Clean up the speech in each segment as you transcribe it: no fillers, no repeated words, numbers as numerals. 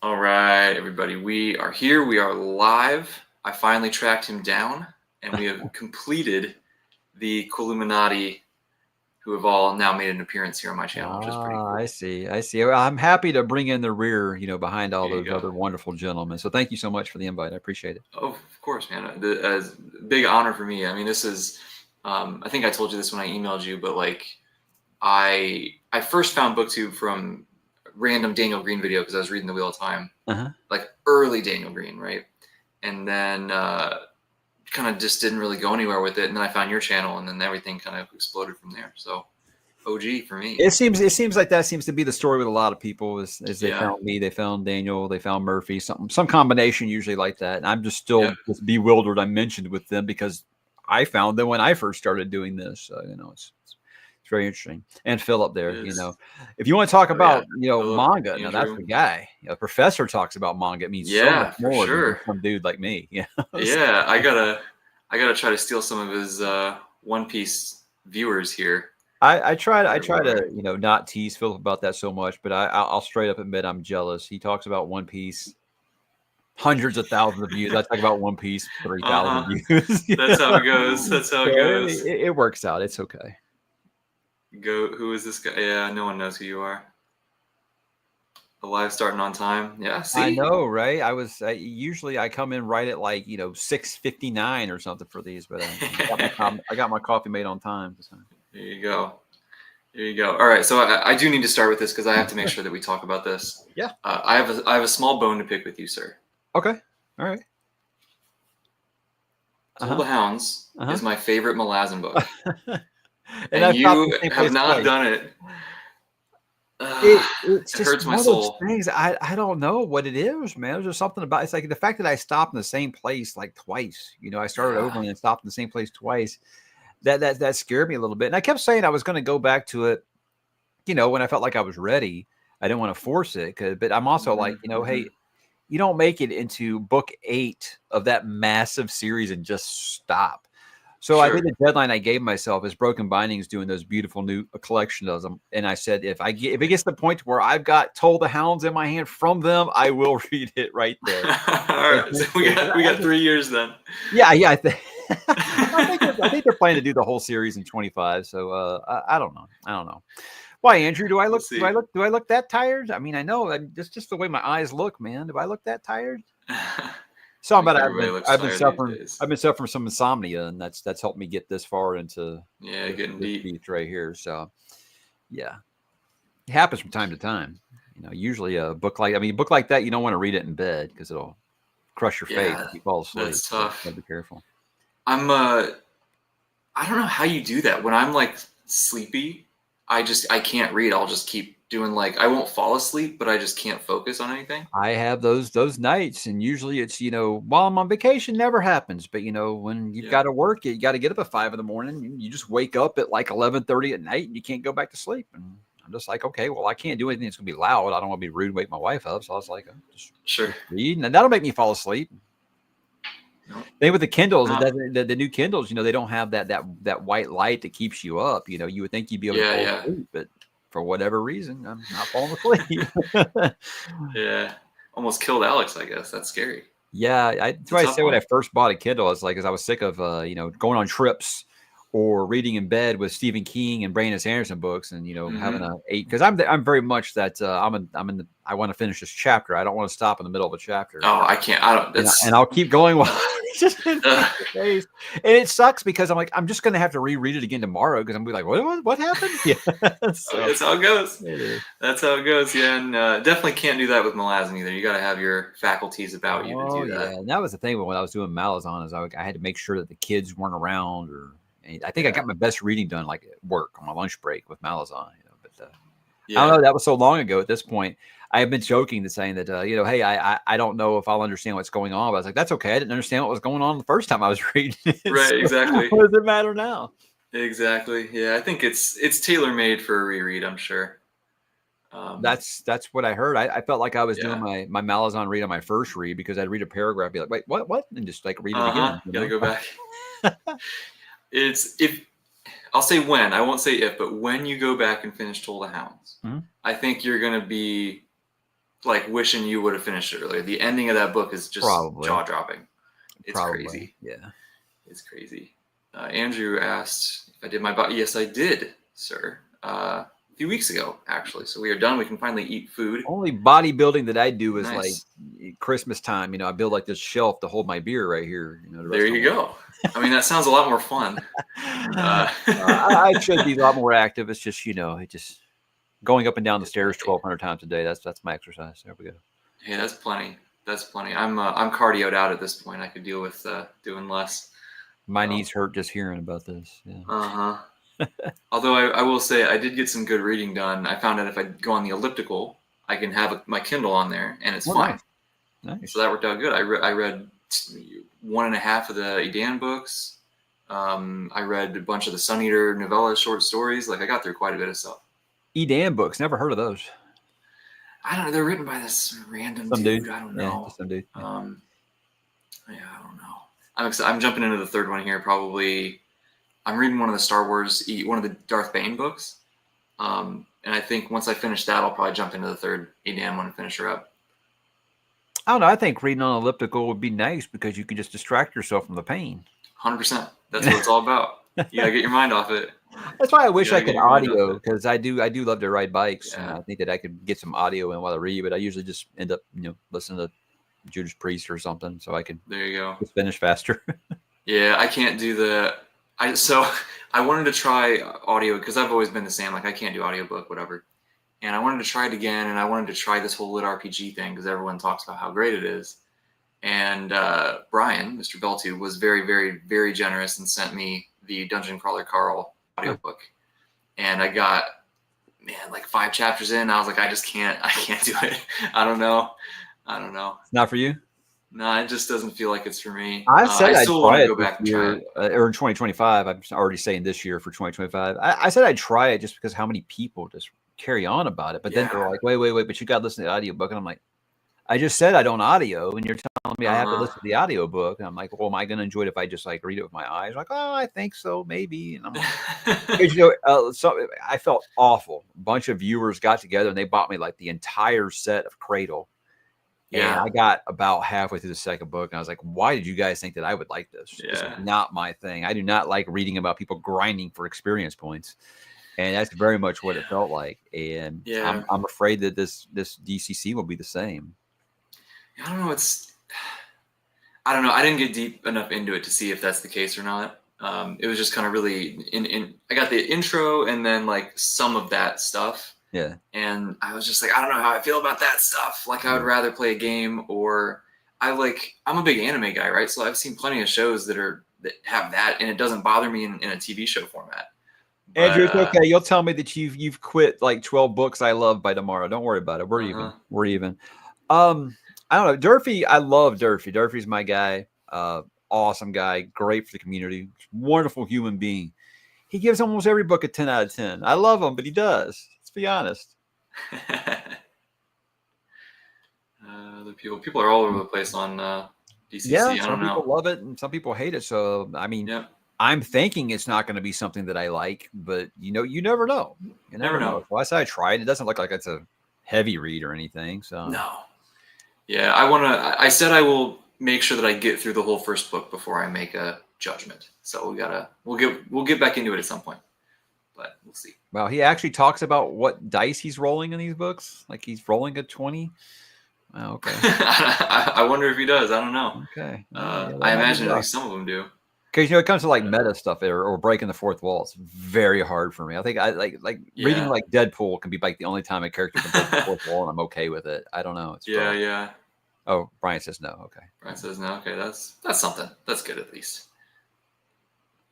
All right, everybody, we are here. We are live. I finally tracked him down, and we have completed the Columinati, who have all now made an appearance here on my channel, which is pretty cool. I see. Well, I'm happy to bring in the rear, behind all There you those go. other wonderful gentlemen. So thank you so much for the invite. I appreciate it. Oh, of course, man. It's a big honor for me. I mean, this is, I think I told you this when I emailed you, but like, I first found BookTube from a random Daniel Green video because I was reading The Wheel of Time, like early Daniel Green, right? And then kind of just didn't really go anywhere with it. And then I found your channel, and then everything kind of exploded from there. So OG for me. It seems like that seems to be the story with a lot of people. Is they Yeah. found me, they found Daniel, they found Murphy, some combination usually like that. And I'm just still just bewildered. I mentioned with them because I found them when I first started doing this. So, it's very interesting. And Philip there, if you want to talk about Phillip, manga, now that's Andrew. the guy. Professor talks about manga. It means so much For more than sure. just some dude like me. Yeah, I gotta try to steal some of his One Piece viewers here. I try to not tease Philip about that so much, but I'll straight up admit I'm jealous. He talks about One Piece, hundreds of thousands of views. I talk about One Piece, 3,000 views. That's how it goes. That's how it goes. It works out. It's okay. Who is this guy? Yeah, no one knows who you are. The live starting on time. Yeah, see? I know, right? Usually I come in right at like 6:59 or something for these, but I got my coffee made on time. So. There you go. There you go. All right, so I do need to start with this because I have to make sure that we talk about this. Yeah. I have a small bone to pick with you, sir. Okay. All right. Toll the Hounds is my favorite Malazan book. and you have not done it. It's just hurts my one soul. of those things. I don't know what it is, man. There's just something about it's like the fact that I stopped in the same place like twice. I started over and then stopped in the same place twice. That scared me a little bit. And I kept saying I was going to go back to it, when I felt like I was ready. I didn't want to force it, but I'm also like, hey, you don't make it into book 8 of that massive series and just stop. So I think the deadline I gave myself is Broken Bindings doing those beautiful new collection of them. And I said, if it gets to the point where I've got Toll the Hounds in my hand from them, I will read it right there. All right, so we got 3 years then. Yeah. I think they're planning to do the whole series in 25. So I don't know. Why, Andrew? Do I look that tired? I mean, I know just the way my eyes look, man. Do I look that tired? So, but I've been suffering some insomnia, and that's helped me get this far into getting deep right here. So, yeah, it happens from time to time. Usually a book like that, you don't want to read it in bed because it'll crush your faith if you fall asleep. That's tough. So be careful. I don't know how you do that. When I'm like sleepy, I can't read. I'll just keep doing I won't fall asleep, but I just can't focus on anything. I have those nights, and usually it's while I'm on vacation, never happens. But when you've got to work, you got to get up at 5 in. You just wake up at like 11:30 at night, and you can't go back to sleep. And I'm just like, okay, well, I can't do anything that's gonna be loud. I don't want to be rude and wake my wife up. So I was like, just read, and that'll make me fall asleep. Thing with the Kindles, the new Kindles, they don't have that white light that keeps you up. You would think you'd be able to fall asleep, but for whatever reason, I'm not falling asleep. Yeah, almost killed Alex. I guess that's scary. Yeah, that's why I said when I first bought a Kindle, it's like because I was sick of going on trips or reading in bed with Stephen King and Brandon Sanderson books, and having a 8 because I'm very much that I want to finish this chapter. I don't want to stop in the middle of a chapter. Oh, I can't. I don't. And I'll keep going while just in face. And it sucks because I'm like, I'm just going to have to reread it again tomorrow because I'm gonna be like, what happened? Yeah, so, that's how it goes. That's how it goes. Yeah, and definitely can't do that with Malazan either. You got to have your faculties about you to do that. Yeah, and that was the thing when I was doing Malazan is I had to make sure that the kids weren't around I think I got my best reading done like at work on my lunch break with Malazan. But I don't know. That was so long ago. At this point, I have been joking to saying that hey, I don't know if I'll understand what's going on. But I was like, that's okay. I didn't understand what was going on the first time I was reading it. Right. So exactly. What does it matter now? Exactly. Yeah, I think it's tailor made for a reread. I'm sure. That's what I heard. I felt like I was doing my Malazan read on my first read because I'd read a paragraph, be like, wait, what? And just like read it again. Gotta go back. I'll say when, I won't say if, but when you go back and finish Toll the Hounds, I think you're going to be like wishing you would have finished it earlier. The ending of that book is just jaw dropping. It's crazy. Yeah, it's crazy. Andrew asked if I did my body. Yes, I did, sir. A few weeks ago, actually. So we are done. We can finally eat food. Only bodybuilding that I do is Nice. like Christmas time. You know, I build like this shelf to hold my beer right here. You know, There you go. I mean, that sounds a lot more fun. I should be a lot more active. It's just, you know, it just going up and down the stairs 1,200 times a day. That's my exercise. There we go. Hey, that's plenty. That's plenty. I'm cardioed out at this point. I could deal with doing less. My knees hurt just hearing about this. Yeah. Although I will say I did get some good reading done. I found out if I go on the elliptical, I can have my Kindle on there and it's fine. Nice. So that worked out good. I read 1.5 of the Edan books. I read a bunch of the Sun Eater novella short stories. Like I got through quite a bit of stuff. Edan books, never heard of those. I don't know. They're written by this random dude. I don't know. Some dude. Yeah, I don't know. I'm jumping into the third one here. Probably, I'm reading one of the Star Wars, one of the Darth Bane books. And I think once I finish that, I'll probably jump into the third Edan one and finish her up. I don't know. I think reading on elliptical would be nice because you can just distract yourself from the pain. 100%. That's what it's all about. You gotta get your mind off it. That's why I wish I could audio, because I do love to ride bikes, and I think that I could get some audio in while I read, but I usually just end up, you know, listening to Judas Priest or something, so I can just finish faster. Yeah, I can't do so I wanted to try audio because I've always been the same. Like I can't do audiobook, whatever. And I wanted to try it again, and I wanted to try this whole lit RPG thing because everyone talks about how great it is. And Brian, Mr. Beltu, was very, very, very generous and sent me the Dungeon Crawler Carl audiobook. And I got, like 5 chapters in. I was like, I can't do it. I don't know. It's not for you? No, it just doesn't feel like it's for me. I said I still want to go back and try it. Or in 2025. I'm already saying this year for 2025. I said I'd try it just because how many people just carry on about it. But then they're like, wait, but you got to listen to the audiobook. And I'm like, I just said I don't audio, and you're telling me I have to listen to the audiobook. And I'm like, well, am I going to enjoy it if I just like read it with my eyes? Like, oh, I think so, maybe. And I'm like, you know, so I felt awful. A bunch of viewers got together and they bought me like the entire set of Cradle. Yeah. And I got about halfway through the second book, and I was like, why did you guys think that I would like this? It's not my thing. I do not like reading about people grinding for experience points. And that's very much what it felt like. And I'm afraid that this DCC will be the same. I don't know. I don't know. I didn't get deep enough into it to see if that's the case or not. It was just kind of really I got the intro and then like some of that stuff. Yeah. And I was just like, I don't know how I feel about that stuff. Like I would rather play a game, or I'm a big anime guy, right? So I've seen plenty of shows that have that, and it doesn't bother me in a TV show format. But, Andrew, it's okay. You'll tell me that you've quit like 12 books I love by tomorrow. Don't worry about it. We're even. We're even. I don't know. Durfee, I love Durfee. Durfee's my guy. Awesome guy. Great for the community. Wonderful human being. He gives almost every book a 10 out of 10. I love him, but he does. Let's be honest. The people are all over the place on DCC. Yeah, some people love it and some people hate it. So, I mean, I'm thinking it's not going to be something that I like, but you never know. You never know. Well, I said I tried. It doesn't look like it's a heavy read or anything. So no. Yeah, I said I will make sure that I get through the whole first book before I make a judgment. So we'll get back into it at some point, but we'll see. Well, he actually talks about what dice he's rolling in these books. Like he's rolling a 20. Oh, okay. I wonder if he does. I don't know. Okay. I imagine at least some of them do. Because it comes to like meta stuff or breaking the fourth wall. It's very hard for me. I think I like reading like Deadpool can be like the only time a character can break the fourth wall, and I'm okay with it. I don't know. It's yeah. Oh, Brian says no. Okay. Brian says no. Okay, that's something. That's good at least.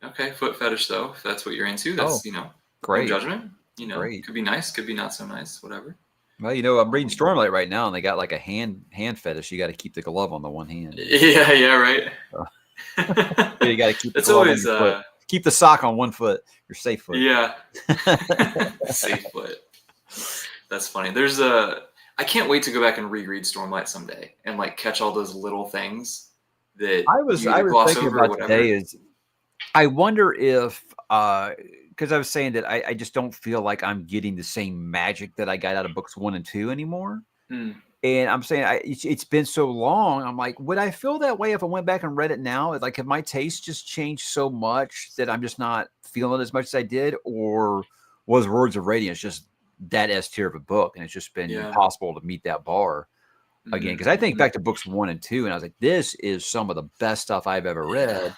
Okay, foot fetish though. If that's what you're into, that's great. No judgment. Great. Could be nice, could be not so nice. Whatever. Well, I'm reading Stormlight right now, and they got like a hand fetish. You got to keep the glove on the one hand. Yeah, right. You got to keep. It's always keep the sock on one foot. Your safe foot. Yeah. Safe foot. That's funny. I can't wait to go back and reread Stormlight someday and like catch all those little things that I was thinking about today. Is I wonder if because I was saying that I just don't feel like I'm getting the same magic that I got out of books 1 and 2 anymore. And I'm saying it's been so long. I'm like, would I feel that way if I went back and read it now? Like, have my taste just changed so much that I'm just not feeling as much as I did, or was Words of Radiance just that S tier of a book, and it's just been Yeah. impossible to meet that bar again? Because I think back to books 1 and 2, and I was like, this is some of the best stuff I've ever read.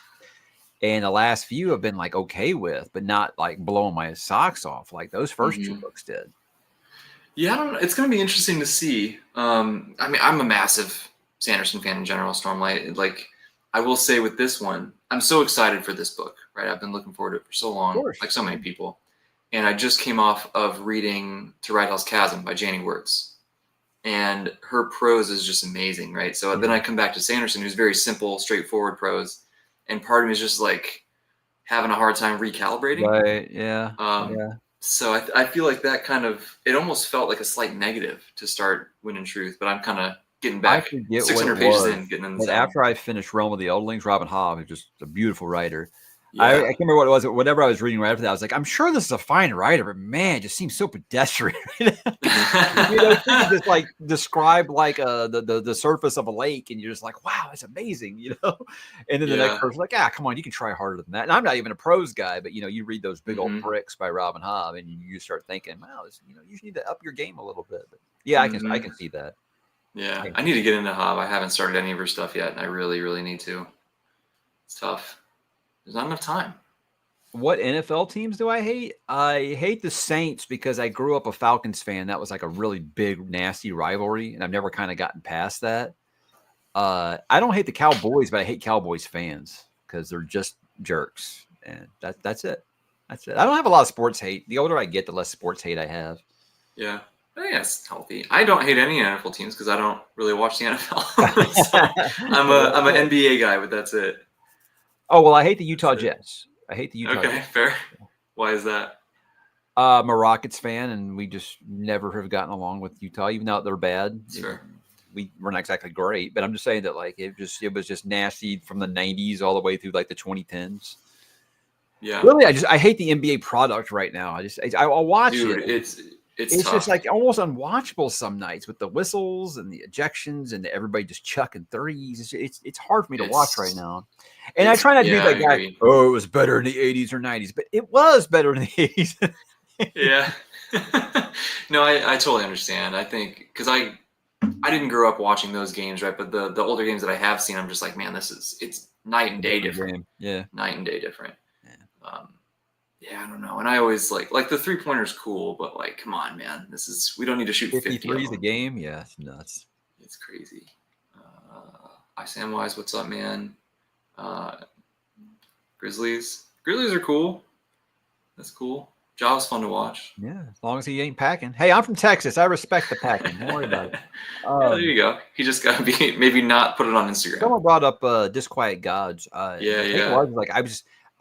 And the last few have been like okay with, but not like blowing my socks off like those first 2 books did. Yeah, I don't know. It's going to be interesting to see. I mean, I'm a massive Sanderson fan in general, Stormlight. Like, I will say with this one, I'm so excited for this book, right? I've been looking forward to it for so long, like so many people. And I just came off of reading To Ride Hell's Chasm by Janie Wirtz. And her prose is just amazing, right? So then I come back to Sanderson, who's very simple, straightforward prose. And part of me is just like having a hard time recalibrating. Right, yeah. So I feel like that kind of, it almost felt like a slight negative to start Wind and Truth, but I'm kind of getting back 600 pages in, getting in the zone. After I finished Realm of the Eldlings, Robin Hobb is just a beautiful writer. I can't remember what it was. Whatever I was reading right after that, I was like, I'm sure this is a fine writer, but man, it just seems so pedestrian. She can just like describe like the surface of a lake, and you're just like, wow, it's amazing, And then the next person's like, come on, you can try harder than that. And I'm not even a prose guy, but you read those big old bricks by Robin Hobb, and you start thinking, wow, you need to up your game a little bit. But yeah, I can see that. Yeah, I need to get into Hobb. I haven't started any of her stuff yet, and I really, really need to. It's tough. There's not enough time. What NFL teams do I hate? I hate the Saints because I grew up a Falcons fan. That was like a really big, nasty rivalry, and I've never kind of gotten past that. I don't hate the Cowboys, but I hate Cowboys fans because they're just jerks, and that's it. That's it. I don't have a lot of sports hate. The older I get, the less sports hate I have. Yeah. I think that's healthy. I don't hate any NFL teams because I don't really watch the NFL. So I'm an NBA guy, but that's it. Oh, well, I hate the Utah Jets. I hate the Utah Jets. Okay, fair. Why is that? I'm a Rockets fan, and we just never have gotten along with Utah, even though they're bad. Sure. We're not exactly great, but I'm just saying that like it was just nasty from the 90s all the way through like the 2010s. Yeah. Really, I hate the NBA product right now. I'll watch it. It's tough. just like almost unwatchable some nights with the whistles and the ejections and everybody just chucking threes. It's hard for me to watch right now. And I try not to be that guy. Agree. Oh, it was better in the 80s or 90s, but it was better in the 80s. Yeah. No, I totally understand. I think because I didn't grow up watching those games, right? But the older games that I have seen, I'm just like, man, it's night and day different. Yeah. Night and day different. Yeah, I don't know. And I always like the 3-pointer's cool, but like, come on, man. We don't need to shoot 50 threes a game. Yeah, it's nuts. It's crazy. Samwise, what's up, man? Grizzlies are cool. That's cool. Jaw's fun to watch. Yeah, as long as he ain't packing. Hey, I'm from Texas. I respect the packing. Don't worry about it. Yeah, there you go. He just got to be maybe not put it on Instagram. Someone brought up Disquiet Gods. I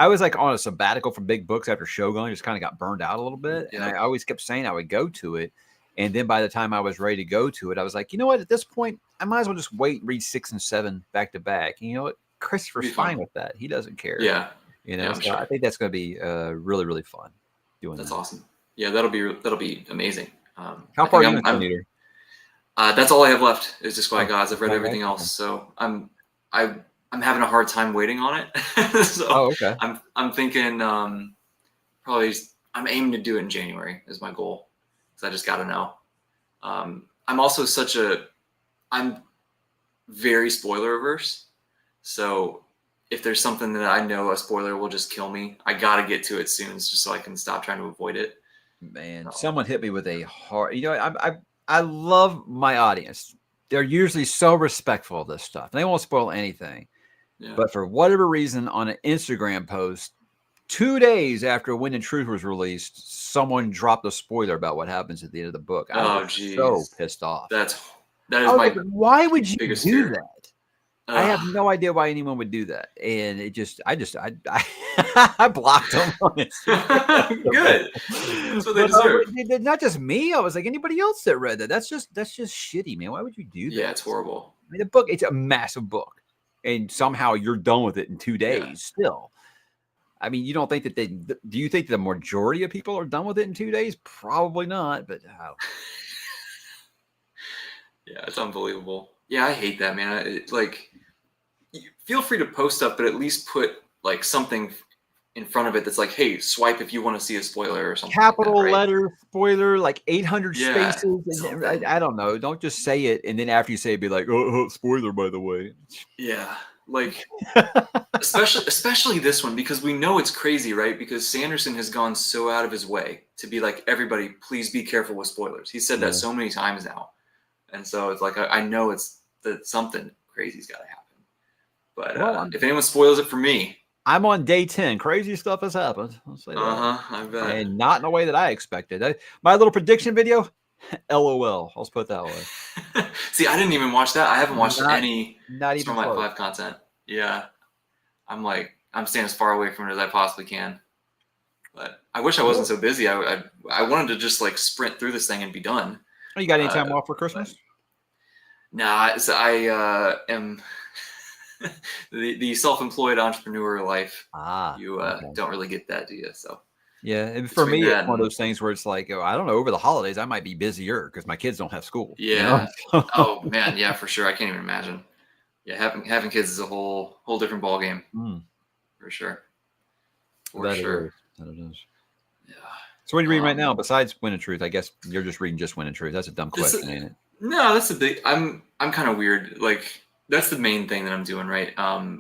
was like on a sabbatical from big books after Shogun. Just kind of got burned out a little bit. And I always kept saying I would go to it. And then by the time I was ready to go to it, I was like, you know what? At this point, I might as well just wait and read 6 and 7 back to back. And you know what? Christopher's fine with that. He doesn't care. Yeah. So sure. I think that's going to be really, really fun. That's awesome. Yeah, that'll be amazing. How far are you in Leader? That's all I have left is Disquiet Gods. I've read everything else. So I'm having a hard time waiting on it. So okay. I'm thinking probably I'm aiming to do it in January is my goal because I just got to know. I'm also I'm very spoiler averse. So if there's something that I know a spoiler will just kill me, I got to get to it soon just so I can stop trying to avoid it. Man, someone hit me with a hard, I love my audience. They're usually so respectful of this stuff. They won't spoil anything. Yeah. But for whatever reason, on an Instagram post, 2 days after Wind and Truth was released, someone dropped a spoiler about what happens at the end of the book. I was so pissed off. That is my why would you do fear. that? I have no idea why anyone would do that, and I blocked them on it. Good. That's what they deserve. Not just me. I was like anybody else that read that. That's just shitty, man. Why would you do that? Yeah, it's horrible. I mean, the book. It's a massive book, and somehow you're done with it in 2 days. Yeah. Still, I mean, you don't think that do you think the majority of people are done with it in 2 days? Probably not, but. Yeah, it's unbelievable. Yeah, I hate that, man. Like, feel free to post stuff, but at least put like something in front of it that's like, hey, swipe if you want to see a spoiler or something like that, Capital right? letter spoiler, like 800 Yeah, spaces. And something. I don't know. Don't just say it. And then after you say it, be like, oh, spoiler, by the way. Yeah, like especially this one because we know it's crazy, right? Because Sanderson has gone so out of his way to be like, everybody, please be careful with spoilers. He said that Yeah. so many times now, and so it's like I know it's that something crazy's got to happen. But Well, if anyone spoils it for me, I'm on day 10. Crazy stuff has happened. I'll say that. I bet. And not in a way that I expected. My little prediction video, LOL. I'll put it that way. See, I didn't even watch that. I haven't watched Not any not even Stormlight close. 5 content. Yeah, I'm staying as far away from it as I possibly can. But I wish I wasn't so busy. I wanted to just like sprint through this thing and be done. Oh, you got any time off for Christmas? Nah, so I am the self-employed entrepreneur life. You Okay. don't really get that, do you? So Yeah, and for between me, that it's one of and those things where it's like, oh, I don't know, over the holidays, I might be busier because my kids don't have school. yeah, oh man, yeah, for sure. I can't even imagine. Yeah, having kids is a whole different ball game Mm, for sure. For that it sure. is. That it is. Yeah. So what are you reading right now besides Win and Truth? I guess you're just reading just Win and Truth. That's a dumb This, question, ain't it? no, that's a big. I'm kind of weird. Like that's the main thing that I'm doing, right?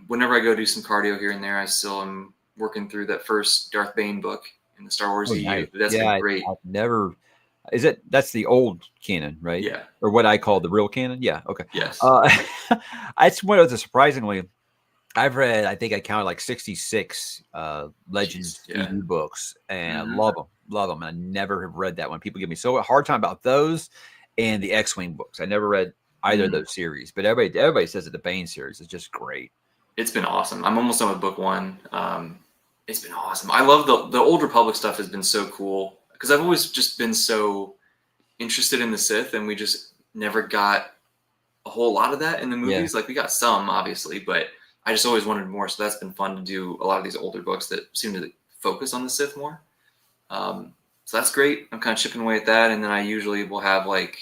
Whenever I go do some cardio here and there, I still am working through that first Darth Bane book in the Star Wars Oh, EU. nice. That's Yeah, been great. I've never. Is it? That's the old canon, right? Yeah. Or what I call the real canon? Yeah. Okay. Yes. Uh, it's one of the surprisingly. I've read, I think I counted like 66 Jeez. Legends Yeah. EU books, and I Mm-hmm. love them. Love them. And I never have read that one. People give me so a hard time about those and the X-Wing books. I never read either of those series, but everybody says that the Bane series is just great. It's been awesome. I'm almost done with book one. It's been awesome. I love the Old Republic stuff. Has been so cool because I've always just been so interested in the Sith, and we just never got a whole lot of that in the Yeah. movies. Like we got some, obviously, but I just always wanted more. So that's been fun to do a lot of these older books that seem to focus on the Sith more. So that's great. I'm kind of chipping away at that, and then I usually will have like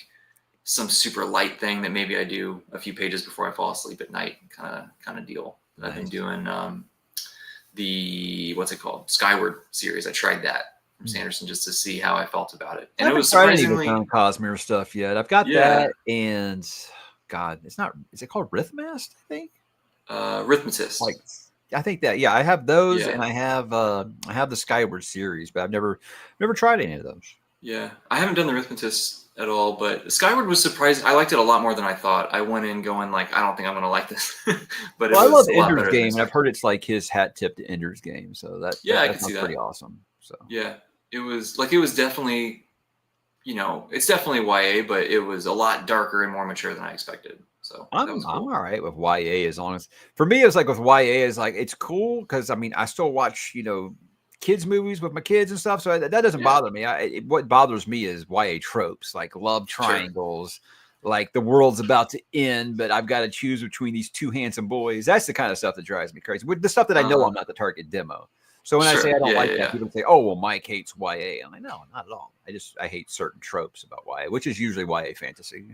some super light thing that maybe I do a few pages before I fall asleep at night, kind of deal. Nice. I've been doing the what's it called, Skyward series. I tried that from Sanderson just to see how I felt about it, and it was surprisingly Cosmere stuff yet. I've got that, and God, it's not. Is it called Rithmast? I think. Rhythmatist. Like, I think that. Yeah, I have those, and I have the Skyward series, but I've never tried any of those. Yeah, I haven't done the Rhythmatist at all, but Skyward was surprising. I liked it a lot more than I thought. I went in going like, I don't think I'm going to like this, but well, it was I a love lot Ender's better Game, than and I've heard it's like his hat tip to Ender's Game, so that I can see that. Pretty awesome. So yeah, it was definitely, it's definitely YA, but it was a lot darker and more mature than I expected. So I'm that was cool. all right with YA as long as for me it's like with YA is like it's cool because I mean I still watch kids movies with my kids and stuff, so that doesn't bother me. What bothers me is YA tropes like love triangles, like the world's about to end, but I've got to choose between these two handsome boys. That's the kind of stuff that drives me crazy. With the stuff that I know I'm not the target demo. So when I say I don't like that, people say, "Oh, well, Mike hates YA." I'm like, no, not at all. I hate certain tropes about YA, which is usually YA fantasy.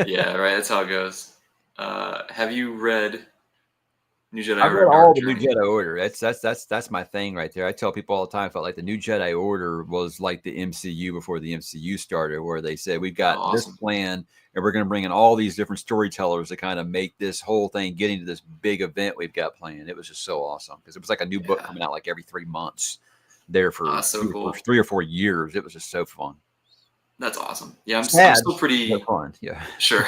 Yeah, right. That's how it goes. Have you read New Jedi I've Order? read all the New Jedi Order. That's my thing right there. I tell people all the time, I felt like the New Jedi Order was like the MCU before the MCU started, where they said we've got this plan and we're going to bring in all these different storytellers to kind of make this whole thing get into this big event we've got planned. It was just so awesome because it was like a new book coming out like every 3 months there for for 3 or 4 years. It was just so fun. That's awesome. Yeah, I'm still pretty fun. Yeah, sure.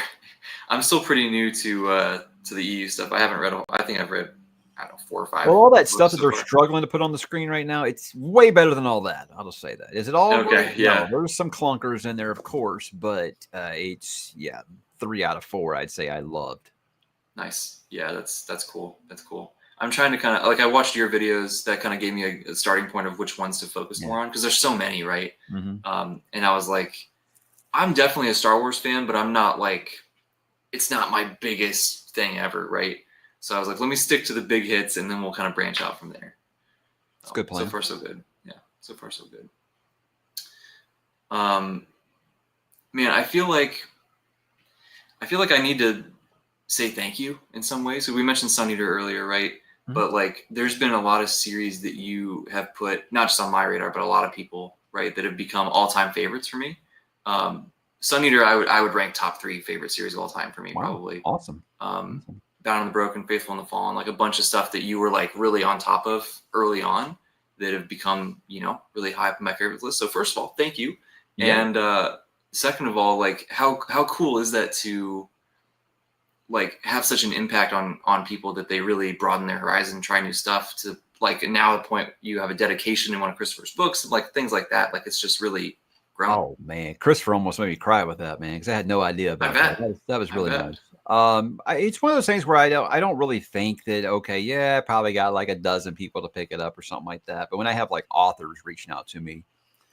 I'm still pretty new to the EU stuff. I haven't read. I think I've read, I don't know, 4 or 5. Well, all that stuff that they're struggling to put on the screen right now, it's way better than all that. I'll just say that. Is it all okay? great? Yeah, no, there's some clunkers in there, of course, but it's 3 out of 4. I'd say I loved. Nice. Yeah, that's cool. That's cool. I'm trying to kind of like I watched your videos that kind of gave me a starting point of which ones to focus more on because there's so many, right? Mm-hmm. And I was like, I'm definitely a Star Wars fan, but I'm not like, it's not my biggest thing ever, right? So I was like, let me stick to the big hits, and then we'll kind of branch out from there. It's a good plan. So far, so good. Yeah, so far, so good. Man, I feel like I feel like I need to say thank you in some way. So we mentioned Sun Eater earlier, right? Mhm. But like, there's been a lot of series that you have put not just on my radar, but a lot of people, right, that have become all-time favorites for me. Sun Eater, I would rank top 3 favorite series of all time for me, Wow. probably. Awesome. Bound and the Broken, Faithful and the Fallen, like a bunch of stuff that you were like really on top of early on that have become, really high up in my favorite list. So first of all, thank you. Yeah. And second of all, like how cool is that to like have such an impact on people that they really broaden their horizon, try new stuff to like, and now the point you have a dedication in one of Christopher's books, like things like that. Like it's just really grown. Oh man, Christopher almost made me cry with that, man, because I had no idea I about that. bet. That was I really bet. nice. It's one of those things where I don't really think that okay, yeah, I probably got like a dozen people to pick it up or something like that. But when I have like authors reaching out to me and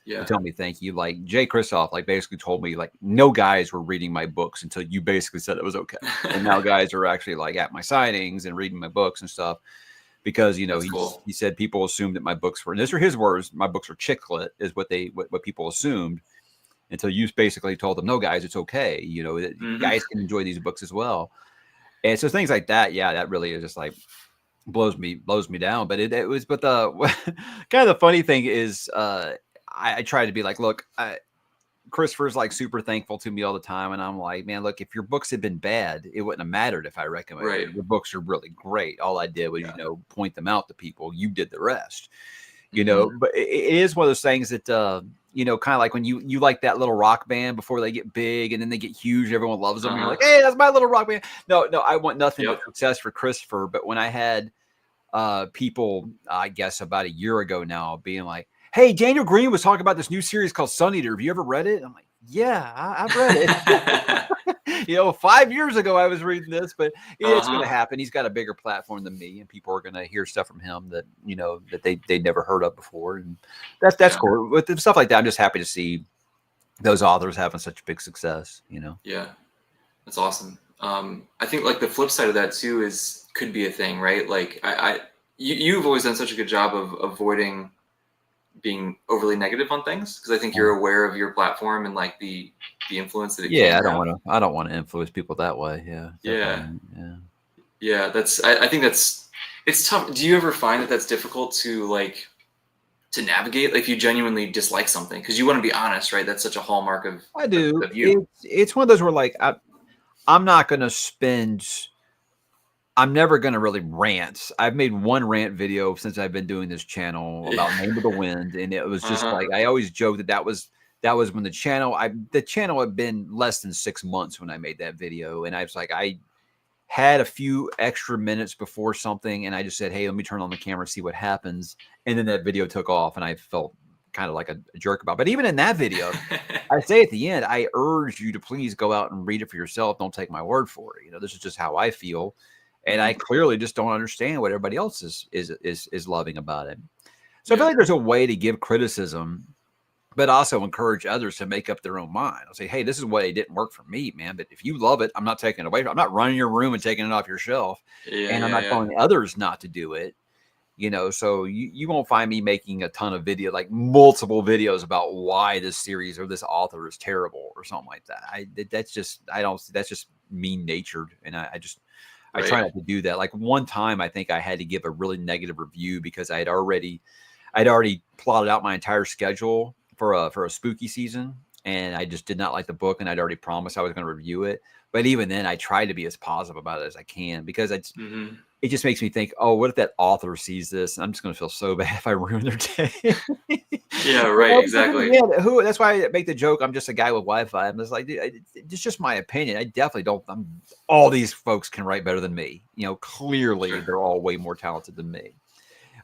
Yeah. tell me thank you, like Jay Kristoff, like basically told me like no guys were reading my books until you basically said it was okay, and now guys are actually like at my signings and reading my books and stuff. Because That's cool. he said people assumed that my books were, and these are his words, my books are chick lit, is what people assumed until you basically told them, no, guys, it's okay. Guys can enjoy these books as well. And so things like that, yeah, that really is just like blows me down. But it was, but the kind of the funny thing is, I try to be like, look, Christopher's like super thankful to me all the time. And I'm like, man, look, if your books had been bad, it wouldn't have mattered if I recommended Right. it. Your books are really great. All I did was, Yeah. point them out to people. You did the rest, Mhm. but it is one of those things that, kind of like when you like that little rock band before they get big and then they get huge, everyone loves them. And you're like, hey, that's my little rock band. No, I want nothing but Yep. success for Christopher. But when I had people, I guess about a year ago now, being like, hey, Daniel Green was talking about this new series called Sun Eater. Have you ever read it? I'm like, yeah, I've read it. 5 years ago I was reading this, but it's going to happen. He's got a bigger platform than me, and people are going to hear stuff from him that that they'd never heard of before, and that's Yeah. cool. With stuff like that, I'm just happy to see those authors having such big success. Yeah. That's awesome. I think like the flip side of that too could be a thing, right? Like you've always done such a good job of avoiding being overly negative on things because I think you're aware of your platform and like the influence that it Yeah, can have. I don't want to influence people that way. Yeah, Yeah. definitely. Yeah. Yeah. I think it's tough. Do you ever find that that's difficult to like to navigate? Like if you genuinely dislike something because you want to be honest, right? That's such a hallmark of I do. you. It's one of those where like I'm not going to spend. I'm never going to really rant. I've made one rant video since I've been doing this channel about Name of the Wind, and it was just like I always joke that was when the channel had been less than 6 months when I made that video, and I was like I had a few extra minutes before something, and I just said, hey, let me turn on the camera, see what happens, and then that video took off, and I felt kind of like a jerk about it. But even in that video, I say at the end, I urge you to please go out and read it for yourself. Don't take my word for it. This is just how I feel. And I clearly just don't understand what everybody else is loving about it. So I feel like there's a way to give criticism, but also encourage others to make up their own mind. I'll say, hey, this is what it didn't work for me, man. But if you love it, I'm not taking it away. I'm not running your room and taking it off your shelf. And I'm not telling others not to do it. So you won't find me making a ton of like multiple videos about why this series or this author is terrible or something like that. That's just mean natured. And I try not to do that. Like one time, I think I had to give a really negative review because I'd already plotted out my entire schedule for a spooky season, and I just did not like the book, and I'd already promised I was going to review it. But even then, I try to be as positive about it as I can because it just makes me think, oh, what if that author sees this? And I'm just going to feel so bad if I ruin their day. Yeah, right. Exactly. Yeah, that's why I make the joke. I'm just a guy with Wi-Fi. I'm just like, it's just my opinion. I definitely don't. All these folks can write better than me. Clearly they're all way more talented than me.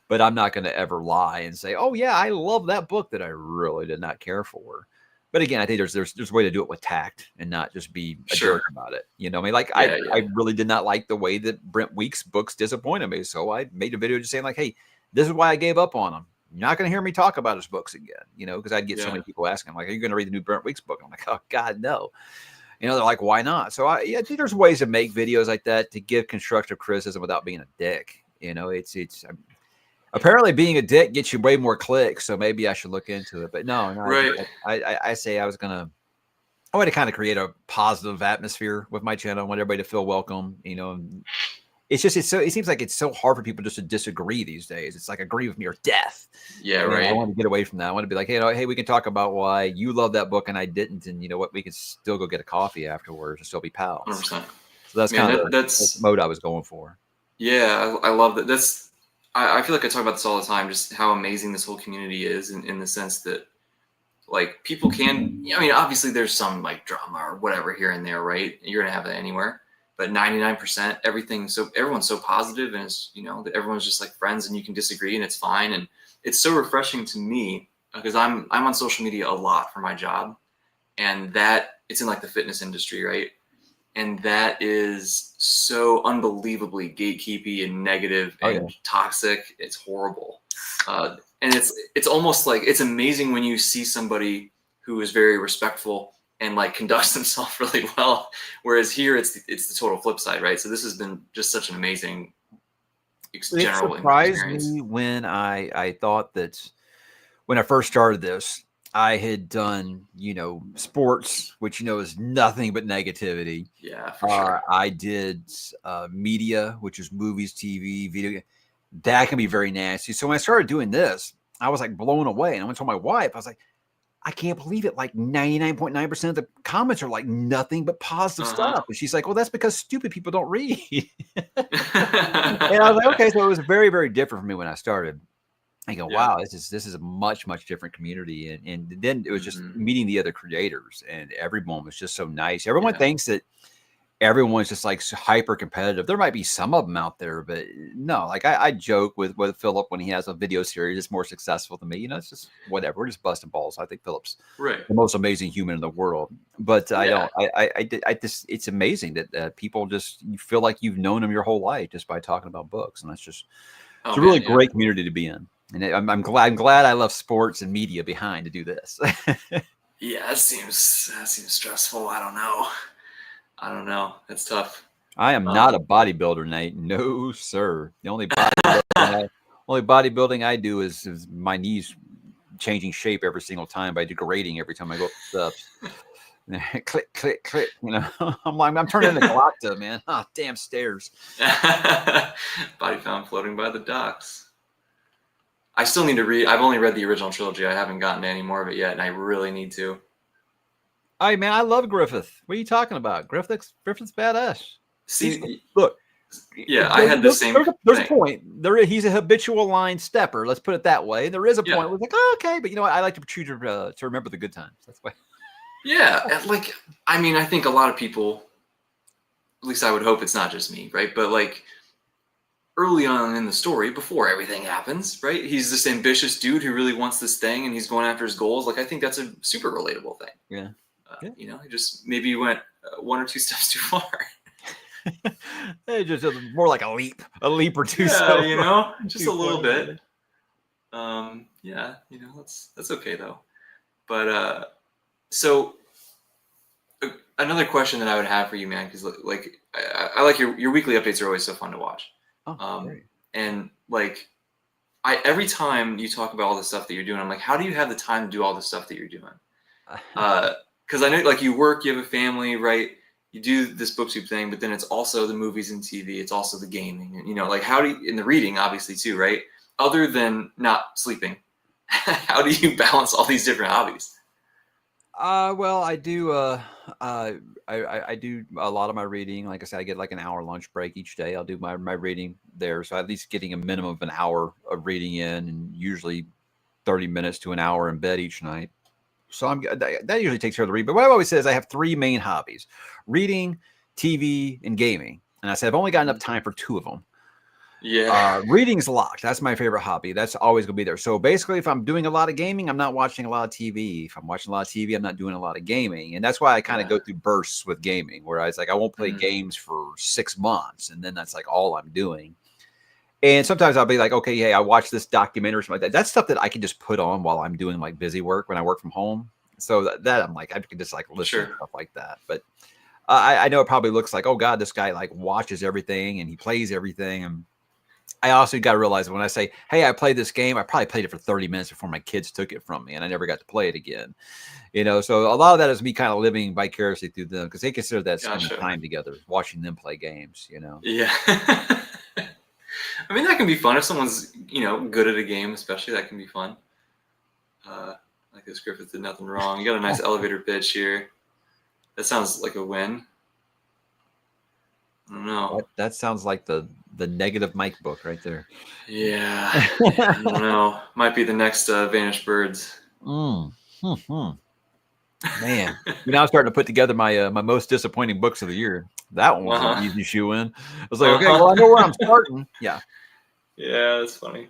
But I'm not going to ever lie and say, oh yeah, I love that book that I really did not care for. But again, I think there's a way to do it with tact and not just be a jerk about it. I mean, like I really did not like the way that Brent Weeks' books disappointed me. So I made a video just saying like, hey, this is why I gave up on him. You're not going to hear me talk about his books again, because I'd get so many people asking, like, are you going to read the new Brent Weeks book? I'm like, oh God, no. They're like, why not? So I think there's ways to make videos like that to give constructive criticism without being a dick. It's apparently being a dick gets you way more clicks, so maybe I should look into it. But no, right. I say I I want to kind of create a positive atmosphere with my channel. I want everybody to feel welcome. You know, it's just it seems like it's so hard for people just to disagree these days. It's like agree with me or death. Yeah, And I right. want to get away from that. I want to be like, hey, we can talk about why you love that book and I didn't, and you know what, we can still go get a coffee afterwards and still be pals. 100%. So that's Man, kind of the that's mode I was going for. yeah, I love that. I feel like I talk about this all the time, just how amazing this whole community is in the sense that like people can, I mean, obviously there's some like drama or whatever here and there, right? You're gonna have that anywhere, but 99% everything. So everyone's so positive, and it's, you know, that everyone's just like friends, and you can disagree and it's fine. And it's so refreshing to me because I'm on social media a lot for my job, and that it's in like the fitness industry, right? And that is so unbelievably gatekeepy and negative Oh yeah. and toxic. It's horrible. And it's almost like it's amazing when you see somebody who is very respectful and like conducts themselves really well, whereas here it's the total flip side, right? So this has been just such an amazing It general surprised experience. me when I thought that when I first started this, I had done, you know, sports, which, you know, is nothing but negativity. Yeah, for sure. I did media, which is movies, TV, video. That can be very nasty. So when I started doing this, I was like blown away. And I went to my wife, I was like, I can't believe it. Like 99.9% of the comments are like nothing but positive Uh-huh. stuff. And she's like, well, that's because stupid people don't read. And I was like, okay. So it was very, very different for me when I started. I go, Yeah. wow, this is a much, much different community. And then it was just Hmm. meeting the other creators, and everyone was just so nice. Everyone Yeah. thinks that everyone's just like hyper competitive. There might be some of them out there, but no, like I joke with Philip when he has a video series that's more successful than me. You know, it's just whatever. We're just busting balls. I think Philip's Right. the most amazing human in the world. But I Yeah. don't. I just. It's amazing that people just you feel like you've known them your whole life just by talking about books, and that's just Oh it's a really man. Yeah. great community to be in. And I'm glad I left sports and media behind to do this. Yeah. That seems stressful. I don't know. I don't know. That's tough. I am not a bodybuilder, Nate. No, sir. The only bodybuilding I do is my knees changing shape every single time by degrading every time I go up the steps. Click, click, click. You know, I'm turning into Galacta, man. Ah, damn stairs. Body found floating by the docks. I still need to read. I've only read the original trilogy. I haven't gotten to any more of it yet, and I really need to. Hey, man, I love Griffith. What are you talking about? Griffith's badass. See, Look, yeah, I had the same there's a thing. point. He's a habitual line stepper. Let's put it that way. There is a point Yeah, where it's like, oh, okay, but you know what? I like to choose to remember the good times. That's why. yeah. And like, I mean, I think a lot of people, at least I would hope it's not just me, right? But like early on in the story, before everything happens, right? He's this ambitious dude who really wants this thing, and he's going after his goals. Like, I think that's a super relatable thing. Yeah. You know, he just maybe went one or two steps too far. Just more like a leap or two. Yeah, So you know, just too a little far. bit. Yeah, you know, that's okay though. But so another question that I would have for you, man, because like I like your weekly updates are always so fun to watch. Oh, Um, great. and like every time you talk about all the stuff that you're doing, I'm like, how do you have the time to do all the stuff that you're doing? Because I know like you work, you have a family, right? You do this booktube thing, but then it's also the movies and TV. It's also the gaming, and you know, like how do you, in the reading, obviously too, right? Other than not sleeping, how do you balance all these different hobbies? Well, I do. I do a lot of my reading. Like I said, I get like an hour lunch break each day. I'll do my reading there, so at least getting a minimum of an hour of reading in, and usually 30 minutes to an hour in bed each night. So that usually takes care of the read. But what I've always said is I have three main hobbies: reading, TV, and gaming. And I said I've only got enough time for two of them. Yeah, Reading's locked. That's my favorite hobby. That's always going to be there. So basically, if I'm doing a lot of gaming, I'm not watching a lot of TV. If I'm watching a lot of TV, I'm not doing a lot of gaming. And that's why I kind of yeah, go through bursts with gaming, where I was like, I won't play mhm, games for 6 months. And then that's like all I'm doing. And sometimes I'll be like, okay, hey, I watched this documentary or something like that. That's stuff that I can just put on while I'm doing like busy work when I work from home. So that I'm like, I can just like listen to sure, stuff like that. But I know it probably looks like, oh God, this guy like watches everything and he plays everything. And I also got to realize when I say, hey, I played this game, I probably played it for 30 minutes before my kids took it from me and I never got to play it again. So a lot of that is me kind of living vicariously through them because they consider that spending Gotcha. time together, watching them play games. Yeah. I mean, that can be fun if someone's, good at a game, especially. That can be fun. Like this Griffith did nothing wrong. You got a nice elevator pitch here. That sounds like a win. I don't know. That sounds like the negative Mike book right there. Yeah. I don't know. Might be the next Vanished Birds. Man, now I'm starting to put together my my most disappointing books of the year. That one was an Uh-huh. easy shoe in. I was like, okay, well, I know where I'm starting. Yeah. Yeah, that's funny.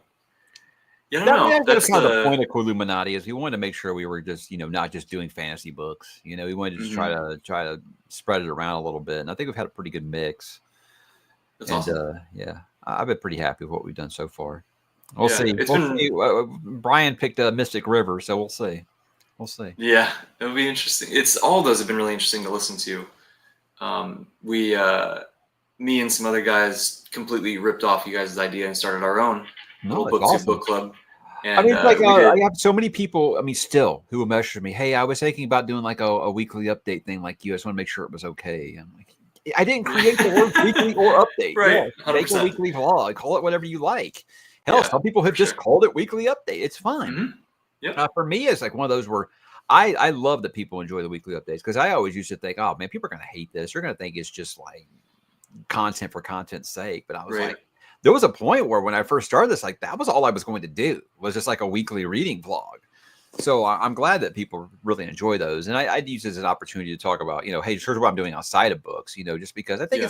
Yeah, I That don't know. was That's kind of the point of Illuminati is we wanted to make sure we were just, not just doing fantasy books. We wanted to just try to spread it around a little bit. And I think we've had a pretty good mix. That's awesome. Yeah, I've been pretty happy with what we've done so far. We'll Yeah, see. it's We'll been- see. Brian picked Mystic River, so we'll see. We'll see. Yeah, it'll be interesting. All of those have been really interesting to listen to. Me and some other guys completely ripped off you guys' idea and started our own little That's BookTube awesome. book club. And, I mean, it's like we I did. have so many people. I mean, still who will message me. Hey, I was thinking about doing like a weekly update thing, like you. I just want to make sure it was okay. I'm like, I didn't create the word weekly or update. Right, Yeah, make a 100%. weekly vlog. Call it whatever you like. Hell, Yeah, some people have for just sure. called it weekly update. It's fine. Mhm. Yep. For me, it's like one of those where I love that people enjoy the weekly updates because I always used to think, oh man, people are going to hate this. They're going to think it's just like content for content's sake. But I was Right. like, there was a point where when I first started this, like that was all I was going to do was just like a weekly reading vlog. So I'm glad that people really enjoy those, and I'd use it as an opportunity to talk about, hey, here's what I'm doing outside of books, just because I think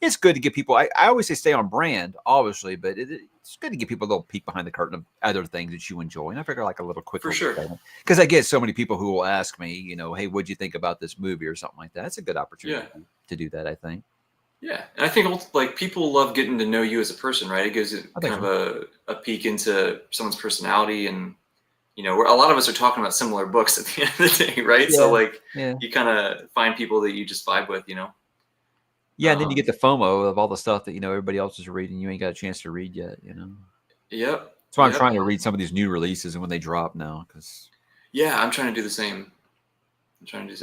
it's good to get people. I always say stay on brand, obviously, but it's good to give people a little peek behind the curtain of other things that you enjoy. And I figure like a little quick, For sure. because I get so many people who will ask me, hey, what'd you think about this movie or something like that? It's a good opportunity to do that, I think. Yeah, and I think like people love getting to know you as a person, right? It gives it kind of a peek into someone's personality and. Where a lot of us are talking about similar books at the end of the day, right? Yeah, so like yeah. you kind of find people that you just vibe with, Yeah, and then you get the FOMO of all the stuff that everybody else is reading. You ain't got a chance to read yet, Yep. That's why I'm trying to read some of these new releases and when they drop now, because yeah, I'm trying to do the same.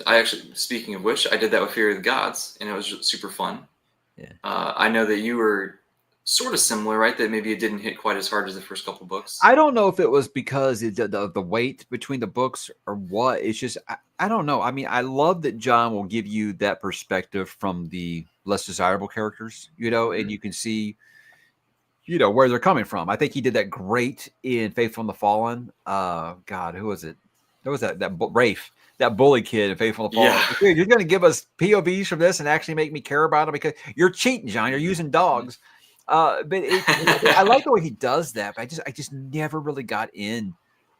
I actually, speaking of which, I did that with Fear of the Gods, and it was super fun. Yeah. I know that you were sort of similar, right? That maybe it didn't hit quite as hard as the first couple books. I don't know if it was because the weight between the books or what. It's just I don't know. I mean, I love that John will give you that perspective from the less desirable characters, and you can see, where they're coming from. I think he did that great in Faithful and the Fallen. God, who was it? There was that Rafe, that bully kid in Faithful and the Fallen. Yeah. Dude, you're going to give us POVs from this and actually make me care about him because you're cheating, John. You're using dogs. But I like the way he does that. But I just never really got into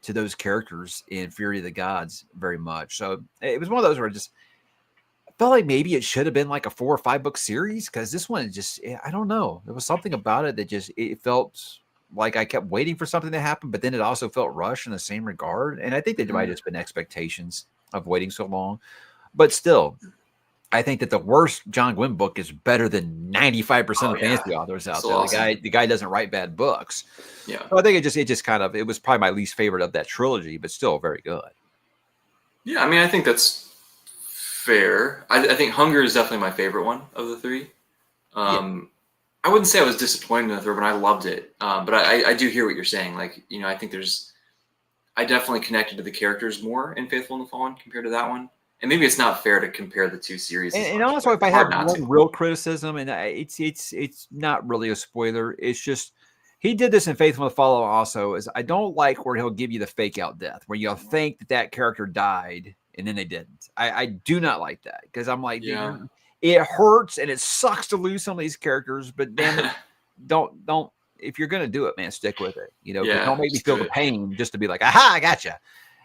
those characters in Fury of the Gods very much. So it was one of those where I felt like maybe it should have been like a 4 or 5 book series because this one just I don't know. There was something about it that it felt like I kept waiting for something to happen, but then it also felt rushed in the same regard. And I think there might have just been expectations of waiting so long, but still. I think that the worst John Gwynne book is better than 95% of fantasy authors out there. Awesome. The guy doesn't write bad books. Yeah. So I think it was probably my least favorite of that trilogy, but still very good. Yeah, I mean, I think that's fair. I think Hunger is definitely my favorite one of the 3. I wouldn't say I was disappointed in the 3rd one. I loved it. But I do hear what you're saying. Like, I think I definitely connected to the characters more in Faithful and the Fallen compared to that one. And maybe it's not fair to compare the 2 series. And also, if I have one real criticism, and it's not really a spoiler, it's just he did this in Faithful and the Fallen also. Is I don't like where he'll give you the fake out death, where you'll think that character died and then they didn't. I do not like that because I'm like, it hurts and it sucks to lose some of these characters, but damn it, don't if you're gonna do it, man, stick with it. Don't make me feel the pain just to be like, aha, I gotcha.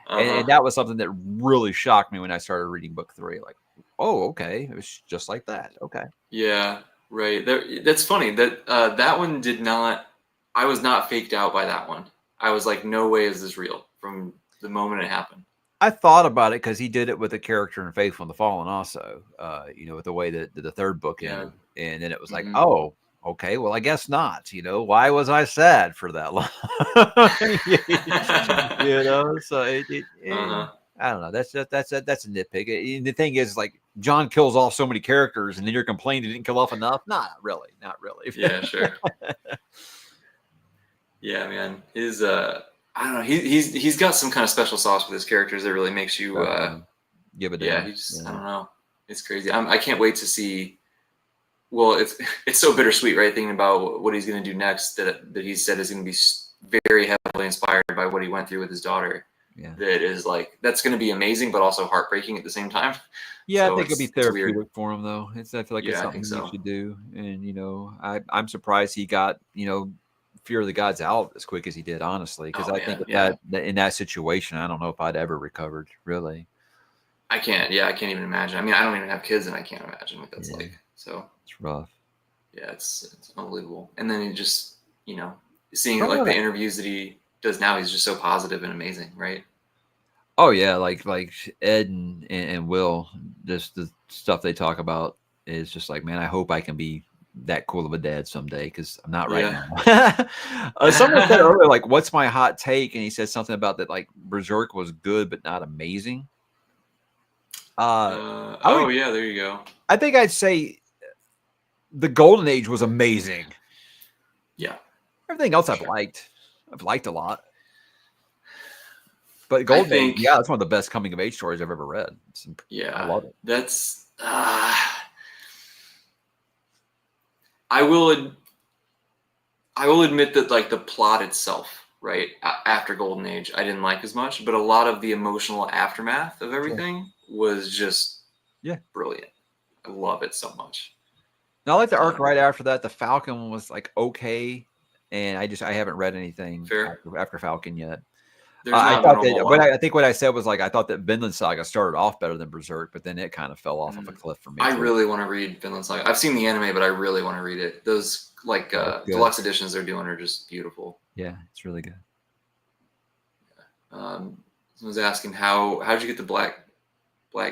And that was something that really shocked me when I started reading book 3. Like, oh, okay, it was just like that. Okay. Yeah, right. That's funny. That one did not. I was not faked out by that one. I was like, no way is this real from the moment it happened. I thought about it because he did it with a character in Faithful and the Fallen also. With the way that the 3rd book ended, and then it was like, oh, Okay, well, I guess not. Why was I sad for that long? So Uh-huh. I don't know. That's a nitpick. And the thing is, like, John kills off so many characters, and then you're complaining he didn't kill off enough. Nah, not really. Yeah, sure. Yeah, man. I don't know. He's got some kind of special sauce with his characters that really makes you Give it yeah, in. I don't know. It's crazy. I can't wait to see. Well, it's so bittersweet, right? Thinking about what he's going to do next. That he said is going to be very heavily inspired by what he went through with his daughter. Yeah. That is like that's going to be amazing, but also heartbreaking at the same time. Yeah, I So think it'll be it's weird. therapeutic for him, though. I feel like it's Yeah, I think something he so. should do. And I'm surprised he got Fear of the Gods out as quick as he did, honestly, because Oh I think man, yeah. in that situation, I don't know if I'd ever recovered, really. I can't. Yeah, I can't even imagine. I mean, I don't even have kids, and I can't imagine what that's like. So it's rough. Yeah, it's unbelievable. And then he just seeing Oh, like the yeah. interviews that he does now, he's just so positive and amazing, right? Oh yeah, like Ed and Will, just the stuff they talk about is just like, man, I hope I can be that cool of a dad someday, because I'm not right Yeah. now. Someone said earlier, like, what's my hot take? And he said something about that, like, Berserk was good but not amazing. Oh yeah, there you go. I think I'd say the Golden Age was amazing. Yeah. Everything else I've liked a lot. But Golden Age, yeah, that's one of the best coming of age stories I've ever read. Yeah, I love it. That's I will admit that like the plot itself, right, after Golden Age, I didn't like as much, but a lot of the emotional aftermath of everything was just brilliant. I love it so much. Now, I like the arc right after that. The Falcon was like okay, and I haven't read anything after Falcon yet. I thought that I think what I said was, like, I thought that Vinland Saga started off better than Berserk, but then it kind of fell off of a cliff for me. I really want to read Vinland Saga. I've seen the anime, but I really want to read it. Those like deluxe editions they're doing are just beautiful. Yeah, it's really good. Someone was asking how'd you get the Black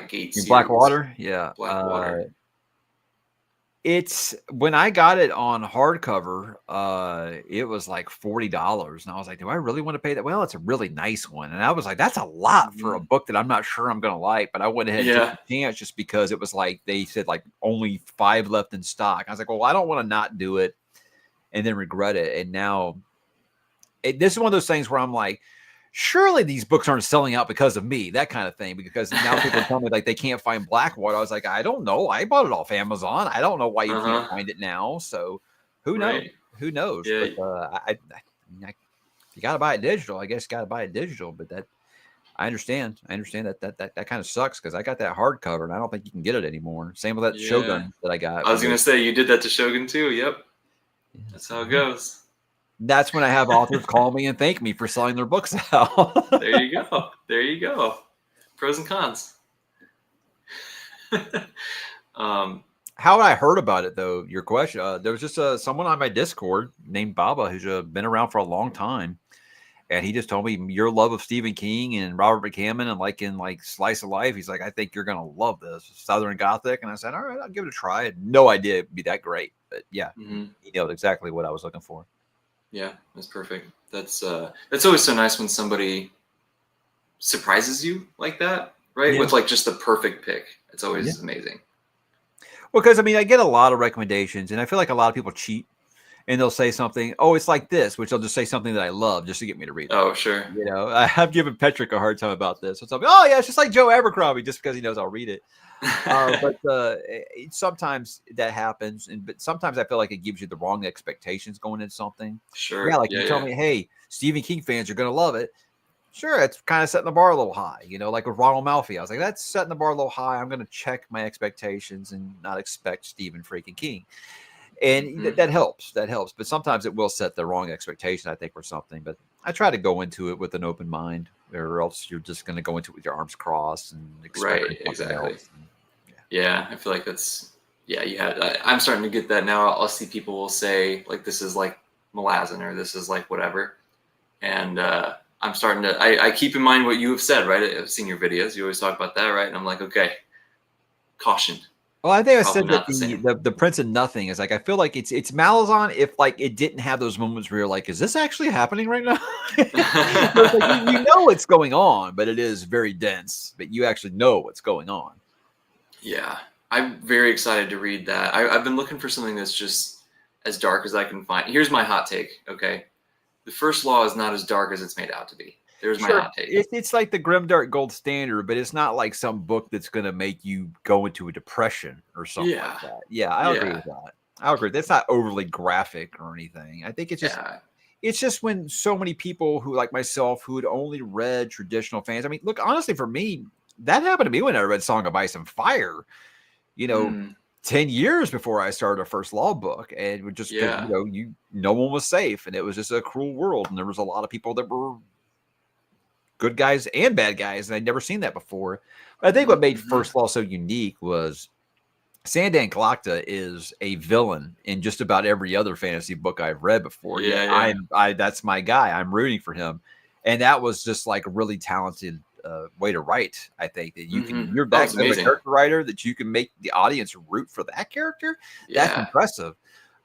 Gate series? Blackwater, yeah. Blackwater. It's when I got it on hardcover, it was like $40, and I was like, "Do I really want to pay that?" Well, it's a really nice one, and I was like, "That's a lot for a book that I'm not sure I'm going to like." But I went ahead and took a chance just because it was like they said like only 5 left in stock. I was like, "Well, I don't want to not do it and then regret it." And now, this is one of those things where I'm like, surely these books aren't selling out because of me, that kind of thing. Because now people tell me like they can't find Blackwater. I was like, I don't know. I bought it off Amazon. I don't know why you can't find it now. So who knows? Who knows? Yeah. But if you got to buy it digital, I guess you got to buy it digital. But I understand. That kind of sucks because I got that hardcover and I don't think you can get it anymore. Same with that Shogun that I got. I was going to say you did that to Shogun too. Yep. Yeah, that's how it goes. That's when I have authors call me and thank me for selling their books out. There you go. There you go. Pros and cons. How I heard about it, though, your question, there was just someone on my Discord named Baba who's been around for a long time. And he just told me your love of Stephen King and Robert McCammon and like in like Slice of Life. He's like, I think you're going to love this Southern Gothic. And I said, all right, I'll give it a try. I had no idea it'd be that great. But yeah, he nailed exactly what I was looking for. Yeah, that's perfect. That's always so nice when somebody surprises you like that, right? With like just the perfect pick. It's always amazing. Well, because I mean, I get a lot of recommendations, and I feel like a lot of people cheat, and they'll say something. Oh, it's like this, which they'll just say something that I love just to get me to read it. Oh, sure. I've given Patrick a hard time about this. So tell me, oh yeah, it's just like Joe Abercrombie, just because he knows I'll read it. But sometimes that happens, but sometimes I feel like it gives you the wrong expectations going into something. Sure. Yeah, like you tell me, hey, Stephen King fans are going to love it. Sure, it's kind of setting the bar a little high, like with Ronald Malfi. I was like, that's setting the bar a little high. I'm going to check my expectations and not expect Stephen freaking King. And that helps. That helps. But sometimes it will set the wrong expectation, I think, for something. But I try to go into it with an open mind, or else you're just going to go into it with your arms crossed and expect exactly. Else. Yeah, I feel like that's I'm starting to get that now. I'll see people will say like this is like Malazan or this is like whatever, and I'm starting to I keep in mind what you have said, right? I've seen your videos. You always talk about that, right? And I'm like, okay, caution. Well, I think I probably said that not the same. the Prince of Nothing is like, I feel like it's Malazan if like it didn't have those moments where you're like, is this actually happening right now? Where it's like you know what's going on, but it is very dense. But you actually know what's going on. Yeah, I'm very excited to read that. I've been looking for something that's just as dark as I can find. Here's my hot take. Okay, the first law is not as dark as it's made out to be. There's my Sure, hot take. it's like the grimdark gold standard, but it's not like some book that's going to make you go into a depression or something like Yeah, that. Yeah, I agree yeah, with that. I agree. That's not overly graphic or anything. I think yeah. it's just when so many people who like myself who had only read traditional fans. I mean, look, honestly, for me, that happened to me when I read Song of Ice and Fire. You know, Mm, 10 years before I started a first law book, and just because yeah. no one was safe, and it was just a cruel world, and there was a lot of people that were good guys and bad guys, and I'd never seen that before. But I think what made Mm-hmm. First Law so unique was Sandan Kalakta is a villain in just about every other fantasy book I've read before. Yet Yeah, yeah. I that's my guy. I'm rooting for him, and that was just like a really talented way to write. I think that Mm-hmm. you're Oh, that it's good of a amazing. character writer that you can make the audience root for that character. That's Yeah, impressive.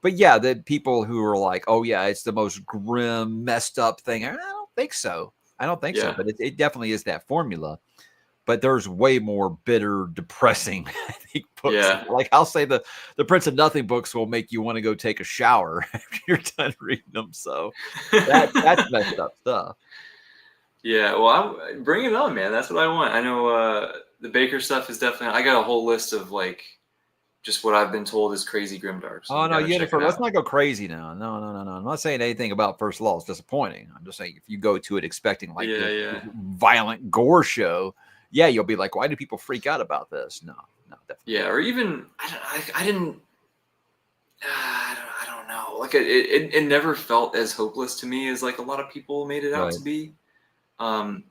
But yeah, the people who are like, oh yeah, it's the most grim, messed up thing. I don't think so. I don't think so. yeah, But it definitely is that formula. But there's way more bitter, depressing, I think, books. yeah. Like I'll say the Prince of Nothing books will make you want to go take a shower after you're done reading them. So that's messed up stuff. Yeah, well, bring it on, man. That's what I want. I know the Baker stuff is definitely. I got a whole list of like just what I've been told is crazy grimdark, so Oh you no, got to check it Unifer, let's out. not go crazy now. No, no, no, no. I'm not saying anything about First Law. It's disappointing. I'm just saying if you go to it expecting like Yeah, this yeah, violent gore show, yeah, you'll be like, why do people freak out about this? No, no, definitely yeah. not. Or even I didn't. I don't know. Like it never felt as hopeless to me as like a lot of people made it out Right. to be. Um,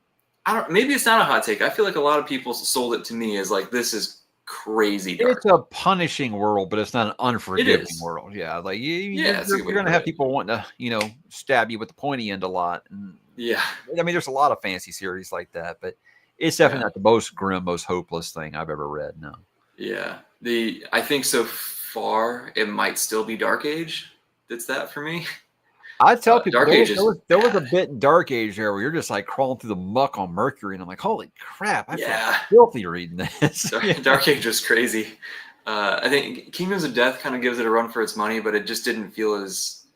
I don't. Maybe it's not a hot take. I feel like a lot of people sold it to me as like this is crazy It's dark. a punishing world, but it's not an It unforgiving is. world. Yeah, like Yeah, it's a good way you're to gonna put have it. people wanting to stab you with the pointy end a lot. And Yeah, I mean, there's a lot of fancy series like that, but it's definitely yeah, not the most grim, most hopeless thing I've ever read. No, yeah. I think so far it might still be Dark Age. That's that for me. I tell people Dark Age is there was a bad. bit in Dark Age there where you're just like crawling through the muck on Mercury, and I'm like, holy crap, I feel Yeah, filthy reading this. Yeah. Dark Age was crazy. I think Kingdoms of Death kind of gives it a run for its money, but it just didn't feel as.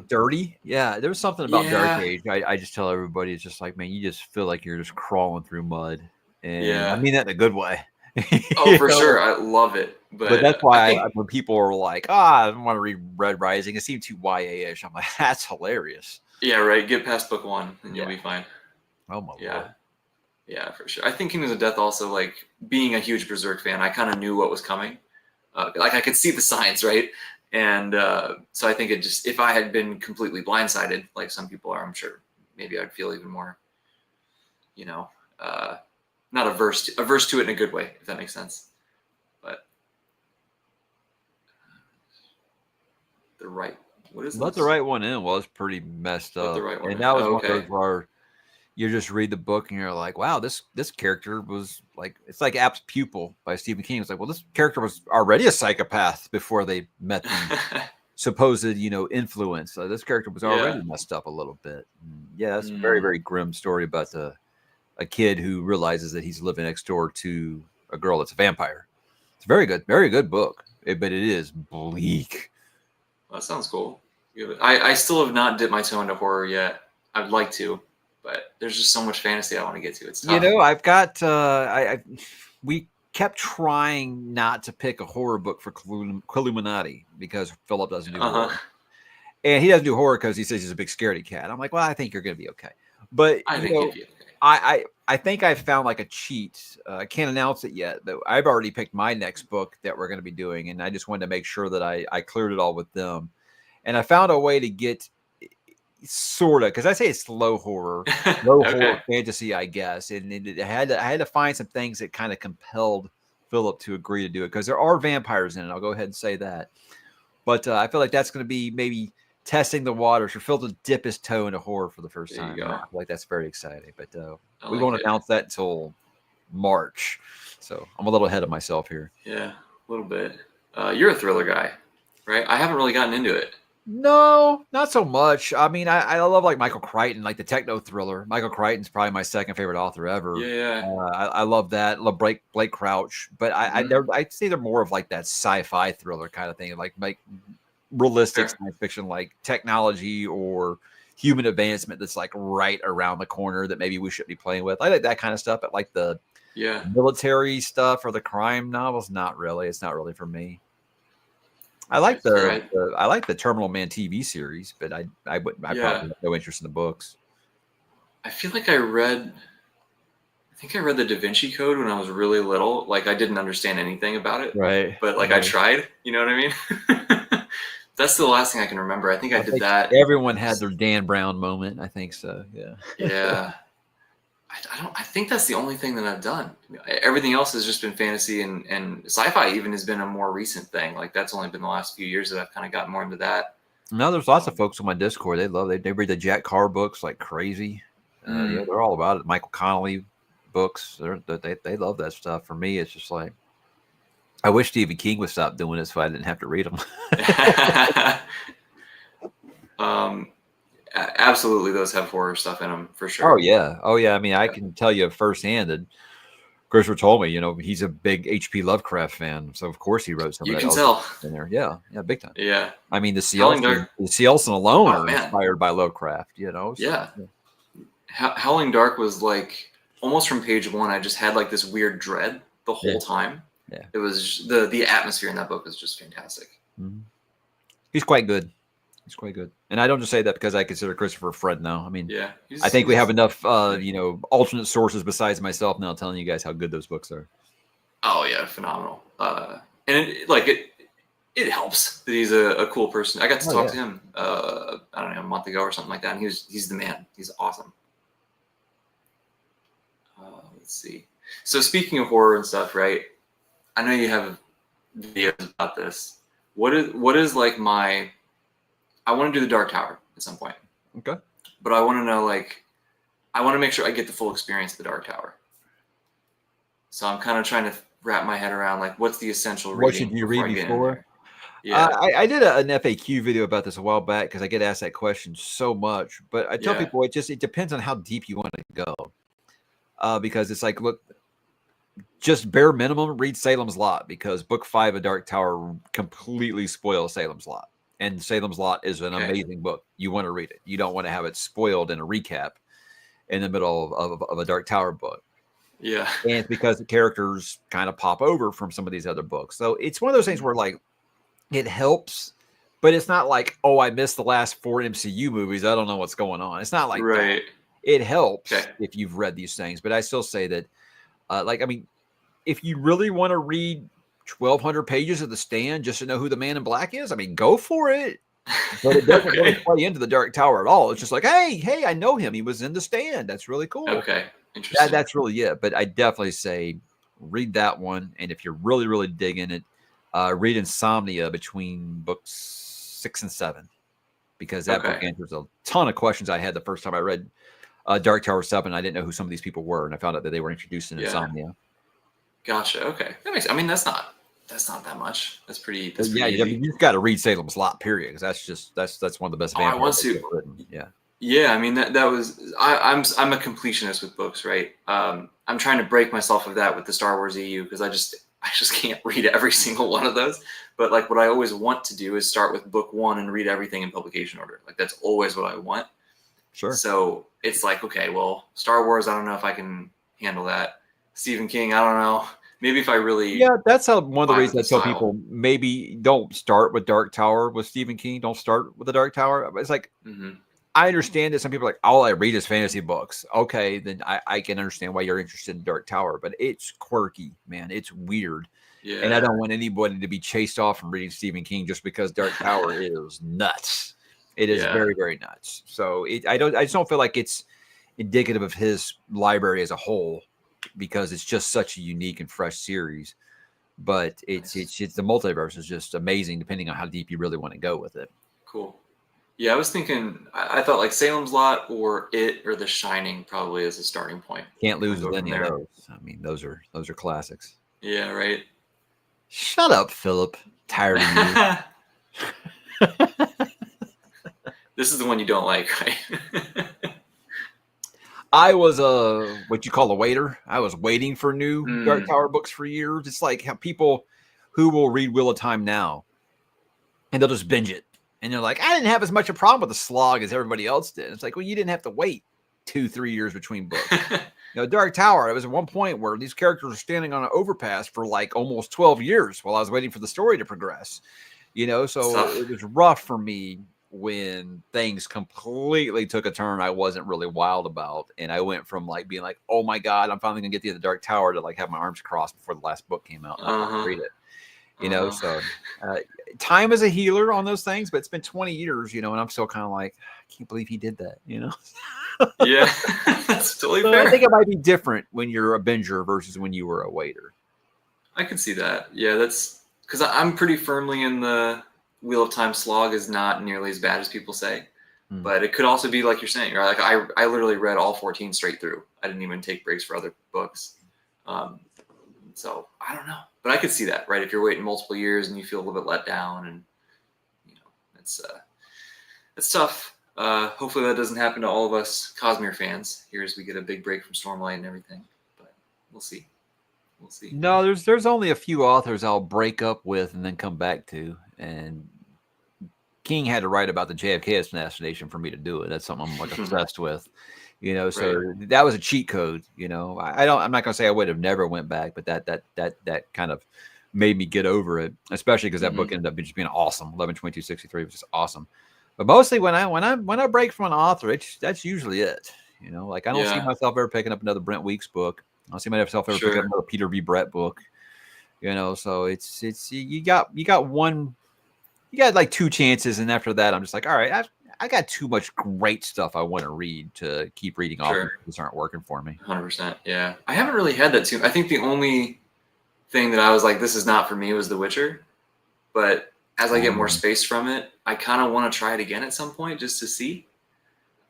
Dirty, yeah. There was something about Dark Yeah, Age. I just tell everybody, it's just like, man, you just feel like you're just crawling through mud, and I yeah. mean that in a good way. Oh, you for know? sure. I love it, But but that's I why think when people are like, I don't want to read Red Rising, it seemed too YA-ish. I'm like, that's hilarious. yeah, right. Get past book one, and you'll Yeah. be fine. Oh my Yeah, lord. yeah, for sure. I think Kingdoms of Death also like being a huge Berserk fan. I kind of knew what was coming. Like I could see the signs, right? And so I think it just if I had been completely blindsided, like some people are, I'm sure maybe I'd feel even more, you know, uh, not averse to it in a good way, if that makes sense. But the right, what is Let the this? right one in was pretty messed Let the up. right one And in. that was Oh, one of those okay. where you just read the book and you're like, wow, this character was like, it's like Apt's Pupil by Stephen King. It's like, well, this character was already a psychopath before they met the supposed, influence. This character was already Yeah. messed up a little bit. Yeah, that's a very, Mm, very grim story about a kid who realizes that he's living next door to a girl that's a vampire. It's a very good book, but it is bleak. that sounds cool. I still have not dipped my toe into horror yet. I'd like to, but there's just so much fantasy I want to get to. It's tough. I've got we kept trying not to pick a horror book for Illuminati because Philip doesn't do Uh horror. huh. And he doesn't do horror because he says he's a big scaredy cat. I'm like, well, I think you're going to be okay. But I think you'd be okay. I think I found like a cheat. I can't announce it yet, but I've already picked my next book that we're going to be doing, and I just wanted to make sure that I cleared it all with them. And I found a way to get sort of, because I say it's low Okay. horror fantasy, I guess, and I had to find some things that kind of compelled Philip to agree to do it because there are vampires in it. I'll go ahead and say that. But I feel like that's going to be maybe testing the waters for Phil to dip his toe into horror for the first There you time. And I go. feel like that's very exciting. But I we like won't it. announce that until March. So I'm a little ahead of myself here. Yeah, a little bit. You're a thriller guy, right? I haven't really gotten into it. No, not so much. I mean, I love like Michael Crichton, like the techno thriller. Michael Crichton's probably my second favorite author ever. Yeah. I love that. Love Blake Crouch, but I'd say they're more of like that sci-fi thriller kind of thing, like realistic Fair. science fiction, like technology or human advancement that's like right around the corner that maybe we should be playing with. I like that kind of stuff, but like the Yeah. military stuff or the crime novels, not really. It's not really for me. I Okay, like fair. I like the Terminal Man TV series, but I Yeah. probably have no interest in the books. I feel like I think I read the Da Vinci Code when I was really little. Like I didn't understand anything about it, Right. but like I tried. You know what I mean? That's the last thing I can remember. I think I I did think that. everyone had their Dan Brown moment. I think so. Yeah. Yeah. I don't. I think that's the only thing that I've done. Everything else has just been fantasy and sci-fi. Even has been a more recent thing. Like that's only been the last few years that I've kind of gotten more into that. No, there's lots of folks on my Discord. They read the Jack Carr books like crazy. Yeah, they're all about it. Michael Connolly books. They love that stuff. For me, it's just like I wish Stephen King would stop doing it so I didn't have to read them. Absolutely, those have horror stuff in them for sure. Oh yeah. I mean, I can tell you firsthand that Christopher told me, he's a big H.P. Lovecraft fan, so of course he wrote some You of can that tell. in there. Yeah, big time. Yeah. I mean, the Howling Dark. Cielson alone Oh are man. inspired by Lovecraft. So, Yeah. Howling Dark was like almost from page one. I just had like this weird dread the whole time. Yeah. It was the atmosphere in that book was just fantastic. Mm-hmm. He's quite good. And I don't just say that because I consider Christopher a friend now. I mean, yeah, I think we have enough, alternate sources besides myself now telling you guys how good those books are. Oh yeah, phenomenal. And it helps that he's a cool person. I got to talk to him, I don't know, a month ago or something like that. And he's the man. He's awesome. Let's see. So speaking of horror and stuff, right? I know you have videos about this. What is like I want to do the Dark Tower at some point. Okay. But I want to know, I want to make sure I get the full experience of the Dark Tower. So I'm kind of trying to wrap my head around, what's the essential reading? What should you read before? Yeah. I did an FAQ video about this a while back because I get asked that question so much. But I tell people it depends on how deep you want to go. Because it's like, look, just bare minimum, read Salem's Lot because book 5 of Dark Tower completely spoils Salem's Lot. And Salem's Lot is an amazing book. You want to read it. You don't want to have it spoiled in a recap in the middle of a Dark Tower book. Yeah. And it's because the characters kind of pop over from some of these other books. So it's one of those things where it helps, but it's not like, oh, I missed the last 4 MCU movies. I don't know what's going on. It's not like that. It helps if you've read these things, but I still say that, if you really want to read 1,200 pages of The Stand just to know who the Man in Black is, go for it. But it doesn't really play into the Dark Tower at all. It's just like, hey, I know him. He was in The Stand. That's really cool. Okay, interesting. That's really it. But I definitely say read that one. And if you're really, really digging it, read Insomnia between books 6 and 7. Because that book answers a ton of questions I had the first time I read Dark Tower 7. I didn't know who some of these people were. And I found out that they were introduced in Insomnia. Gotcha. Okay. That makes, that's not that much. That's pretty easy. You've got to read Salem's Lot, period. Because that's one of the best vampire books ever written. Yeah. Yeah. that was, I'm a completionist with books, right? I'm trying to break myself of that with the Star Wars EU because I just can't read every single one of those. But what I always want to do is start with book 1 and read everything in publication order. That's always what I want. Sure. So it's okay, well, Star Wars, I don't know if I can handle that. Stephen King, I don't know. Maybe if I really... Yeah, that's one of the reasons I tell people maybe don't start with Dark Tower with Stephen King. Don't start with the Dark Tower. It's I understand that some people are like, all I read is fantasy books. Okay, then I can understand why you're interested in Dark Tower. But it's quirky, man. It's weird. Yeah. And I don't want anybody to be chased off from reading Stephen King just because Dark Tower is nuts. It is very, very nuts. So I just don't feel like it's indicative of his library as a whole, because it's just such a unique and fresh series. But it's the multiverse is just amazing depending on how deep you really want to go with it. Cool. Yeah, I was thinking. I thought like Salem's Lot or It or The Shining probably is a starting point. Can't Kind of lose go with from any of there. those. I mean, those are classics. Yeah, right. Shut up, Philip. Tired of you. This is the one you don't like, right? I was what you call a waiter. I was waiting for new Dark Mm, Tower books for years. It's like how people who will read Wheel of Time now and they'll just binge it. And they're like, I didn't have as much a problem with the slog as everybody else did. It's like, well, you didn't have to wait 2-3 years between books. Dark Tower, it was at one point where these characters were standing on an overpass for like almost 12 years while I was waiting for the story to progress. So Stuff. it was rough for me when things completely took a turn I wasn't really wild about. And I went from like being like, oh my God, I'm finally gonna get to the Dark Tower to like have my arms crossed before the last book came out and not be able to Uh-huh. read it. Uh-huh. So uh, time is a healer on those things, but it's been 20 years, and I'm still kind of like, I can't believe he did that. Yeah, that's totally So I think fair. it might be different when you're a binger versus when you were a waiter. I can see that. Yeah, that's because I'm pretty firmly in the Wheel of Time slog is not nearly as bad as people say. Hmm. But it could also be like you're saying, right? Like I literally read all 14 straight through. I didn't even take breaks for other books. Um, so I don't know, but I could see that, right? If you're waiting multiple years and you feel a little bit let down, and it's tough. Hopefully that doesn't happen to all of us Cosmere fans here as we get a big break from Stormlight and everything. But we'll see. We'll see. No, there's only a few authors I'll break up with and then come back to. And King had to write about the JFK assassination for me to do it. That's something I'm like obsessed with. Right. So that was a cheat code. I'm not gonna say I would have never went back, but that kind of made me get over it, especially because that book Mm-hmm. ended up just being awesome. 11/22/63 was just awesome. But mostly when I break from an author, that's usually it. Like I don't see Yeah. myself ever picking up another Brent Weeks book. I don't see myself ever picking up Sure. another Peter V. Brett book. So it's you got like two chances, and after that, I'm just like, all right, I got too much great stuff I want to read to keep reading authors Sure. that aren't working for me. 100%. Yeah. I haven't really had that too. I think the only thing that I was like, this is not for me was The Witcher. But as I get more Um, space from it, I kind of want to try it again at some point just to see.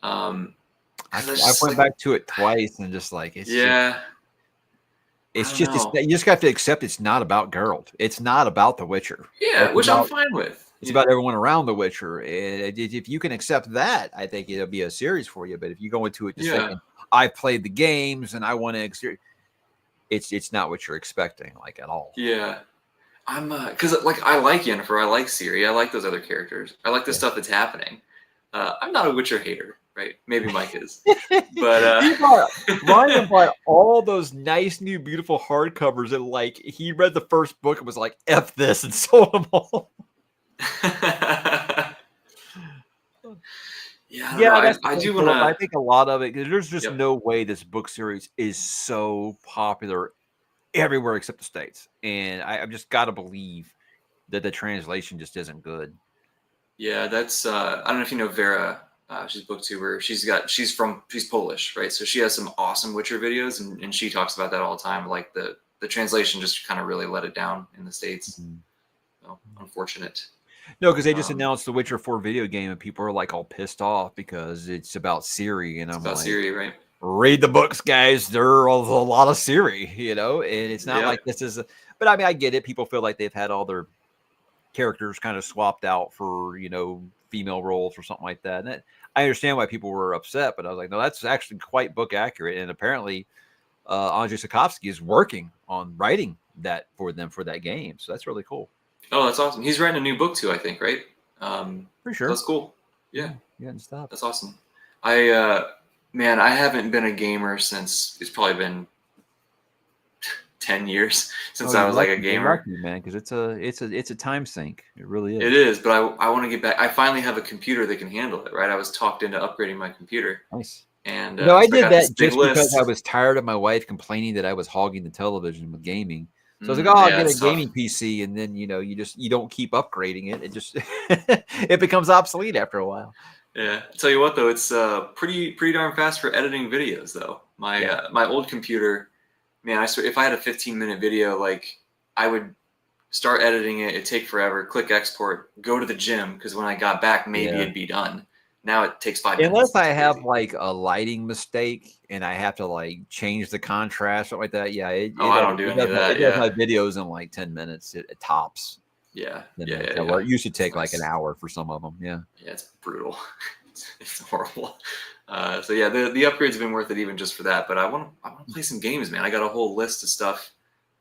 I Because I I just went like, back to it twice, and just like yeah, I it's don't just know. you just have to accept it's not about Geralt. It's not about The Witcher. Yeah, It's which I'm about fine with. it's about everyone around The Witcher. And if you can accept that, I think it'll be a series for you. But if you go into it just Yeah, thinking I played the games and I want to, it's not what you're expecting like at all. yeah. I'm because like I like Yennefer, I like Ciri, I like those other characters. I like the Yeah. stuff that's happening. I'm not a Witcher hater, right? Maybe Mike is, but Ryan bought all those nice, new, beautiful hardcovers, and like he read the first book and was like, "F this," and sold them all. yeah, I don't know. Yeah, I that's the I thing, do want Philip. I to. think a lot of it, 'cause there's just Yep. no way this book series is so popular everywhere except the States. And I've just got to believe that the translation just isn't good. Yeah, that's I don't know if you know Vera. She's a booktuber. She's Polish, right? So she has some awesome Witcher videos, and she talks about that all the time. Like the translation just kind of really let it down in the States. Mhm. So unfortunate. No, because they just Um, announced the Witcher 4 video game, and people are like all pissed off because it's about Siri. And it's I'm about like, Siri, right? read the books, guys. There are a lot of Siri, and it's not Yep. like this is. But I mean, I get it. People feel like they've had all their characters kind of swapped out for female roles or something like that. And I understand why people were upset, but I was like, no, that's actually quite book accurate. And apparently, Andrzej Sapkowski is working on writing that for them for that game, so that's really cool. Oh, that's awesome. He's writing a new book too, I think, right? Pretty So sure. that's cool. Yeah, Yeah, you hadn't stopped. that's awesome. I man, I haven't been a gamer since it's probably been 10 years Oh, since I you're was like a lucky. You're gamer. lucky, man, because it's a time sink. It really It is. is, but I want to get back. I finally have a computer that can handle it, right? I was talked into upgrading my computer, Nice. and I so I did got this that big just because I list. was tired of my wife complaining that I was hogging the television with gaming. So I was like, "Oh, I'll Yeah, get a it's tough. gaming PC," and then you don't keep upgrading it. It just it becomes obsolete after a while. Yeah, I tell you what though, it's pretty darn fast for editing videos though. My Yeah. my old computer, man, I swear if I had a 15-minute video, like I would start editing it. It'd take forever. Click export. Go to the gym because when I got back, maybe Yeah. it'd be done. Now it takes 5 Unless minutes. I It's have crazy. like a lighting mistake and I have to like change the contrast, something like that. Yeah, Oh, I don't do any of it that. does my Yeah. videos in like 10 minutes. It tops Yeah. 10 Yeah. minutes. Yeah. Yeah, Yeah. where it used to It's take like an nice. hour for some of them. Yeah. Yeah, it's brutal. It's horrible. So yeah, the upgrades have been worth it even just for that. But I want to play some games, man. I got a whole list of stuff.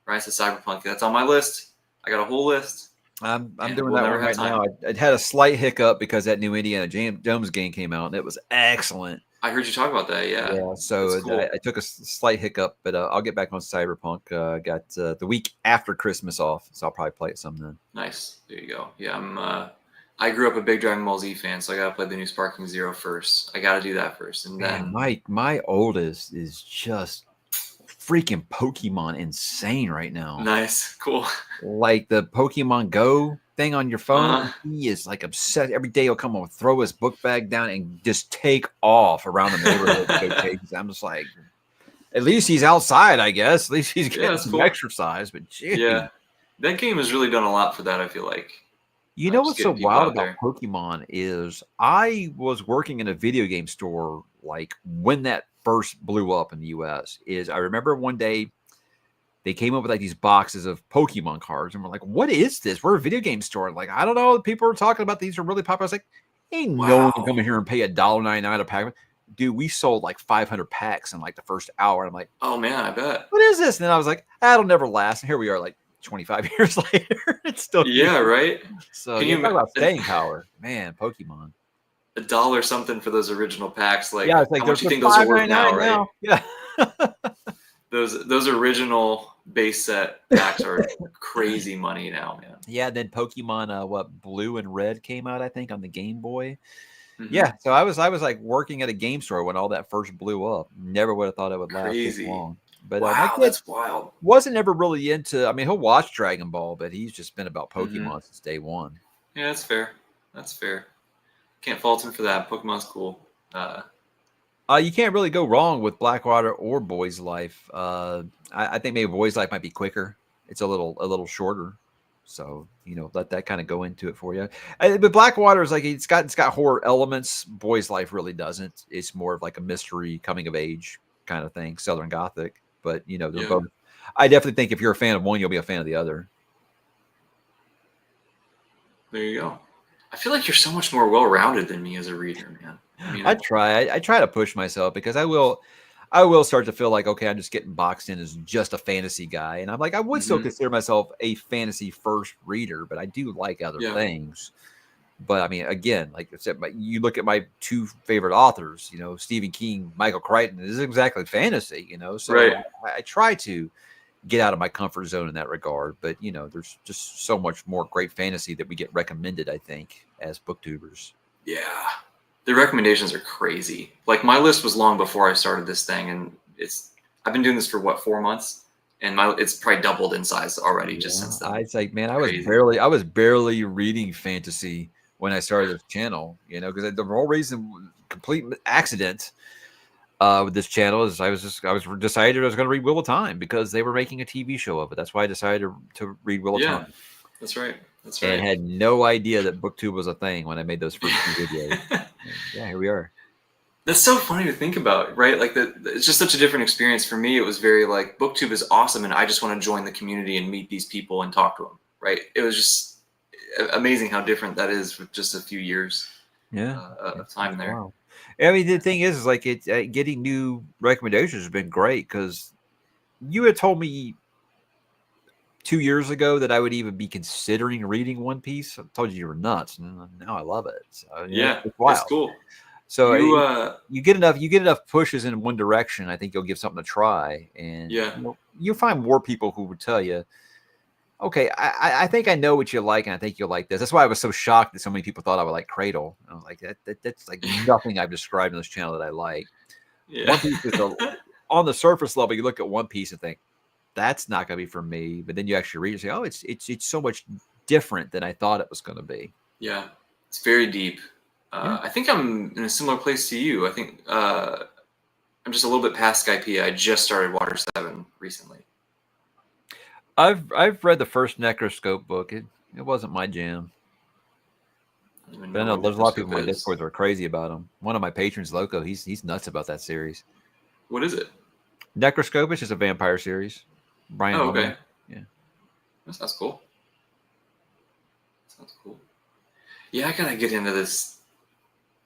Rise of Cyberpunk. That's on my list. I got a whole list, I'm and doing we'll that never one have right now. time. I had a slight hiccup because that new Indiana Jones game came out and it was excellent. I heard you talk about that. Yeah, Yeah, that's so cool. I took a slight hiccup, but I'll get back on Cyberpunk. Got the week after Christmas off, so I'll probably play it some then. Nice. There you go. Yeah, I grew up a big Dragon Ball Z fan, so I gotta play the new Sparking Zero first. I gotta do that first, and Man, then my oldest is just freaking Pokemon insane right now. nice, cool. Like the Pokemon Go thing on your phone, Uh, he is like obsessed. Every day he'll come home, throw his book bag down, and just take off around the neighborhood to go chase. I'm just like, at least he's outside, I guess. At least he's yeah, getting that's some cool. exercise. But gee, Yeah, that game has really done a lot for that. I feel like you know just what's so getting people wild out about there. Pokemon is I was working in a video game store like when that first blew up in the US. Is I remember one day they came up with like these boxes of Pokemon cards, and we're like, "What is this? We're a video game store." Like, I don't know. People are talking about these are really popular. I was like, "Ain't no one can Wow. come in here and pay $1.99 a pack." Dude, we sold like 500 packs in like the first hour. I'm like, Oh man, I bet. "What is this?" And then I was like, "That'll never last." And here we are, like 25 years later, it's still Yeah, here. right. So Can yeah, you talk about staying power, man. Pokemon. a dollar something for those original packs? Yeah, Like, it's like how much do you they're think those are worth 5.99 now? Right. now. Yeah. Those original base set packs are crazy money now, man. Yeah, then Pokemon what Blue and Red came out, I think, on the Game Boy. Hmm. Yeah, so I was like working at a game store when all that first blew up. Never would have thought it would last this Crazy. long. But my Wow, kid that's wild. wasn't ever really into. I mean, he'll watch Dragon Ball, but he's just been about Hmm. Pokemon since day one. Yeah, that's fair. That's fair. Can't fault him for that. Pokemon's cool. You can't really go wrong with Blackwater or Boy's Life. I think maybe Boy's Life might be quicker. It's a little shorter, so let that kind of go into it for you. But Blackwater is like it's got horror elements. Boy's Life really doesn't. It's more of like a mystery coming of age kind of thing, Southern Gothic. But they're Yeah. both. I definitely think if you're a fan of one, you'll be a fan of the other. There you go. I feel like you're so much more well-rounded than me as a reader, man. I mean, I try. I try to push myself because I will start to feel like, okay, I'm just getting boxed in as just a fantasy guy. And I'm like, I would still mhm. consider myself a fantasy first reader, but I do like other Yeah. things. But I mean, again, like I said, you look at my two favorite authors, Stephen King, Michael Crichton. This is exactly fantasy, so Right. I try to get out of my comfort zone in that regard. But there's just so much more great fantasy that we get recommended, I think, as booktubers. Yeah. The recommendations are crazy. Like my list was long before I started this thing, and I've been doing this for what, 4 months, and it's probably doubled in size already just Yeah, since then. it's like, man, Crazy. I was barely reading fantasy when I started this channel, because the whole reason, complete accident, with this channel is I was decided I was going to read Wheel of Time because they were making a TV show of it. That's why I decided to read Wheel of Yeah, Time, that's right. That's and right. had no idea that BookTube was a thing when I made those first few videos. And yeah, here we are. That's so funny to think about, right? Like it's just such a different experience for me. It was very like BookTube is awesome, and I just want to join the community and meet these people and talk to them, right? It was just amazing how different that is with just a few years Yeah, of time there. wow. I mean, the thing is like getting new recommendations has been great because you had told me 2 years ago that I would even be considering reading One Piece. I told you were nuts, and now I love it. So Yeah, it's it's wild. cool. So You you get enough pushes in one direction, I think you'll give something a try, and yeah, you'll find more people who would tell you, okay, I think I know what you like, and I think you'll like this. That's why I was so shocked that so many people thought I would like Cradle. I was like, that's like nothing I've described in this channel that I like. yeah. One Piece is on the surface level. You look at One Piece and think that's not going to be for me, but then you actually read and say, oh, it's so much different than I thought it was going to be. Yeah, it's very deep. Yeah. I think I'm in a similar place to you. I think I'm just a little bit past Skypiea. I just started Water 7 recently. I've read the first Necroscope book. It wasn't my jam. I don't even But I know know what there's a lot of people Necroscope in my is. Discord that are crazy about him. One of my patrons, Loco, he's nuts about that series. What is it? Necroscope is just a vampire series. Brian Oh, Lumley. okay. Yeah. That sounds cool. Sounds cool. Yeah, I gotta get into this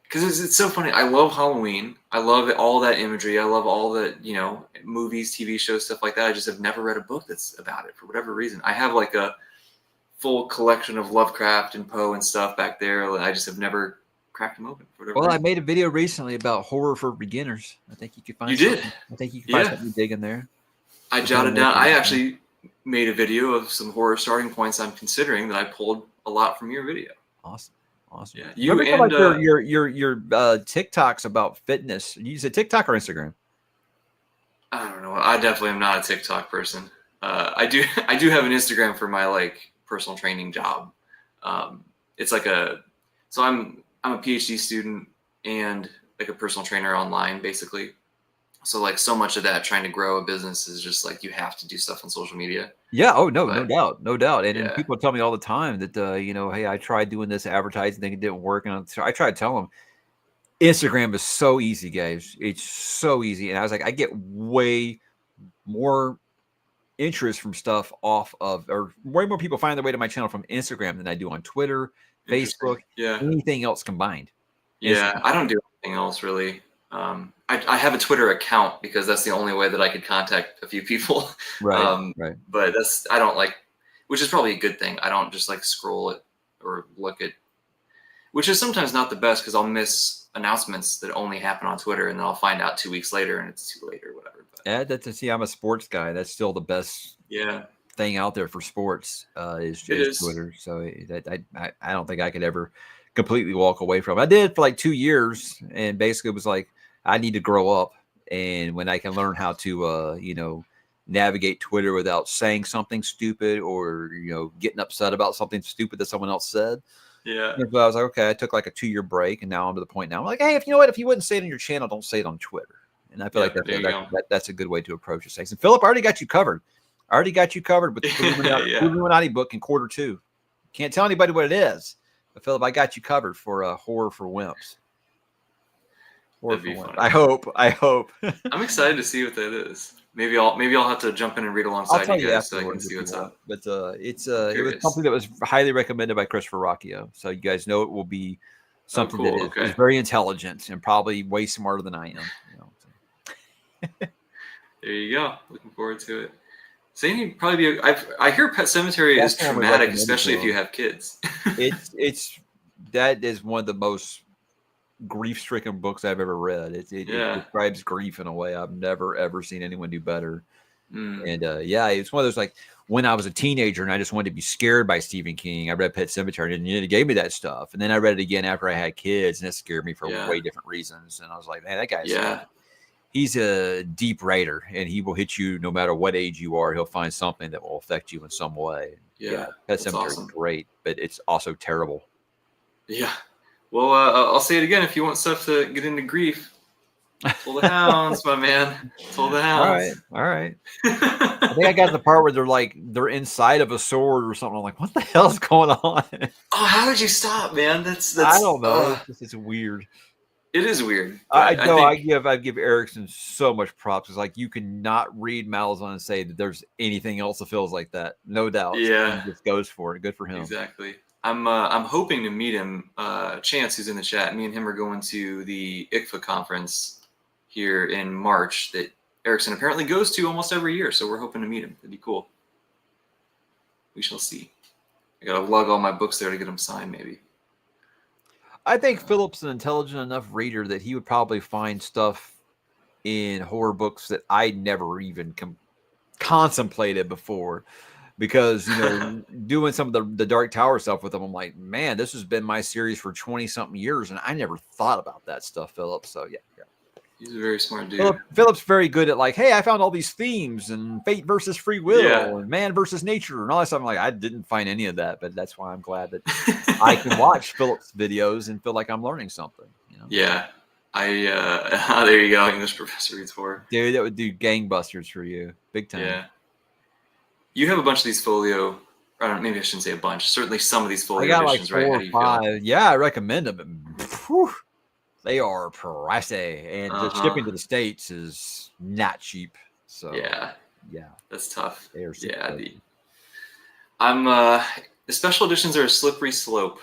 because it's so funny. I love Halloween. I love all that imagery. I love all the movies, TV shows, stuff like that. I just have never read a book that's about it for whatever reason. I have like a full collection of Lovecraft and Poe and stuff back there. I just have never cracked them open for whatever Well, I reason. made a video recently about horror for beginners. I think you could find You did? something. I think you can find Yeah. something you dig in there. I jotted down. I actually made a video of some horror starting points I'm considering that I pulled a lot from your video. Awesome. Awesome. Yeah. You You ever and like your TikToks about fitness? You use a TikTok or Instagram? I don't know. I definitely am not a TikTok person. I do have an Instagram for my like personal training job. It's like so I'm a PhD student and like a personal trainer online basically. So like so much of that trying to grow a business is just like you have to do stuff on social media. Yeah. Oh no, no But doubt, no doubt. And yeah, people tell me all the time that hey, I tried doing this advertising thing, it didn't work, and I try to tell them Instagram is so easy, guys. It's so easy, and I was like, I get way more interest from stuff off of, or way more people find their way to my channel from Instagram than I do on Twitter, interesting. Facebook, Yeah. anything else combined. Yeah, I don't do anything else really. I have a Twitter account because that's the only way that I could contact a few people. Right, right. But I don't like, which is probably a good thing. I don't just like scroll it or look at, which is sometimes not the best because I'll miss announcements that only happen on Twitter and then I'll find out 2 weeks later and it's too late or whatever. But Yeah, see, I'm a sports guy. That's still the best yeah, thing out there for sports is it is. Twitter. So I don't think I could ever completely walk away from it. I did for like 2 years, and basically it was like I need to grow up, and when I can learn how to navigate Twitter without saying something stupid or getting upset about something stupid that someone else said. Yeah. And so I was like, okay, I took like a 2-year break, and now I'm to the point now. I'm like, hey, if you know what, if you wouldn't say it on your channel, don't say it on Twitter. And I feel like There you go. that's a good way to approach this thing. And Philip, I already got you covered. I already got you covered with the Yeah. Illuminati book in quarter 2. Can't tell anybody what it is, but Philip, I got you covered for horror for wimps. That'd be funny. I hope. I'm excited to see what that is. Maybe I'll have to jump in and read I'll alongside tell you you guys so I can afterwards see if what's you want. up. But it was Curious. something that was highly recommended by Christopher Rocchio. So you guys know it will be something cool. that Okay. is very intelligent and probably way smarter than I am. There you go. Looking forward to it. Zany probably be. I hear Pet Cemetery is Definitely traumatic, recommend it especially to if you them. have kids. That is one of the most grief-stricken books I've ever read. It describes grief in a way I've never ever seen anyone do better. And it's one of those like when I was a teenager and I just wanted to be scared by Stephen King. I read Pet Cemetery and it gave me that stuff. And then I read it again after I had kids, and it scared me for way different reasons. And I was like, man, that guy's he's a deep writer, and he will hit you no matter what age you are. He'll find something that will affect you in some way. Pet Cemetery is great, but it's also terrible. Yeah. Well, I'll say it again. If you want stuff to get into grief, pull the hounds, my man. Pull the hounds. All right. I think I got the part where they're inside of a sword or something. I'm like, what the hell's going on? Oh, how did you stop, man? That's I don't know. It's weird. It is weird. I give Erickson so much props. It's like you cannot read Malazan and say that there's anything else that feels like that. No doubt. Yeah. He just goes for it. Good for him. Exactly. I'm hoping to meet him. Chance, who's in the chat, me and him are going to the ICFA conference here in March that Erickson apparently goes to almost every year. So we're hoping to meet him. That'd be cool. We shall see. I gotta lug all my books there to get them signed, maybe. I think Philip's an intelligent enough reader that he would probably find stuff in horror books that I never even contemplated before. Because, doing some of the Dark Tower stuff with them, I'm like, man, this has been my series for 20-something years, and I never thought about that stuff, Philip. So, yeah. He's a very smart dude. Philip's very good at hey, I found all these themes and fate versus free will and man versus nature and all that stuff. I'm like, I didn't find any of that, but that's why I'm glad that I can watch Philip's videos and feel like I'm learning something. Yeah. There you go. English professor reads horror. Dude, that would do gangbusters for you. Big time. You have a bunch of these folio. I don't know, maybe I shouldn't say a bunch. Certainly some of these I folio got like editions, right? 4 How or do you feel? 5. Yeah, I recommend them. Whew, they are pricey, and the Uh-huh. shipping to the States is not cheap. So, Yeah, yeah, that's tough. they are super Yeah, pricey. the special editions are a slippery slope.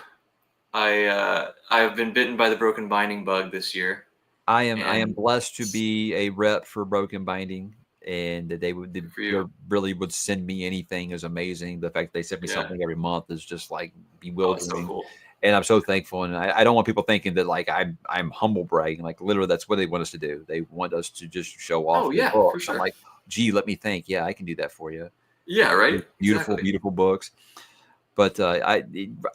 I've been bitten by the broken binding bug this year, I am and blessed to be a rep for Broken Binding, and that good for they you. really would send me anything is amazing. The fact that they send me Yeah. something every month is just like Oh, it's so bewildering, cool. and I'm so thankful. And I don't want people thinking that like I'm humble bragging. Like literally, that's what they want us to do. They want us to just show off Oh their yeah, for books. I'm sure. like, gee, let me think. Yeah, I can do that for you. Yeah, right. Beautiful, Exactly. beautiful books. But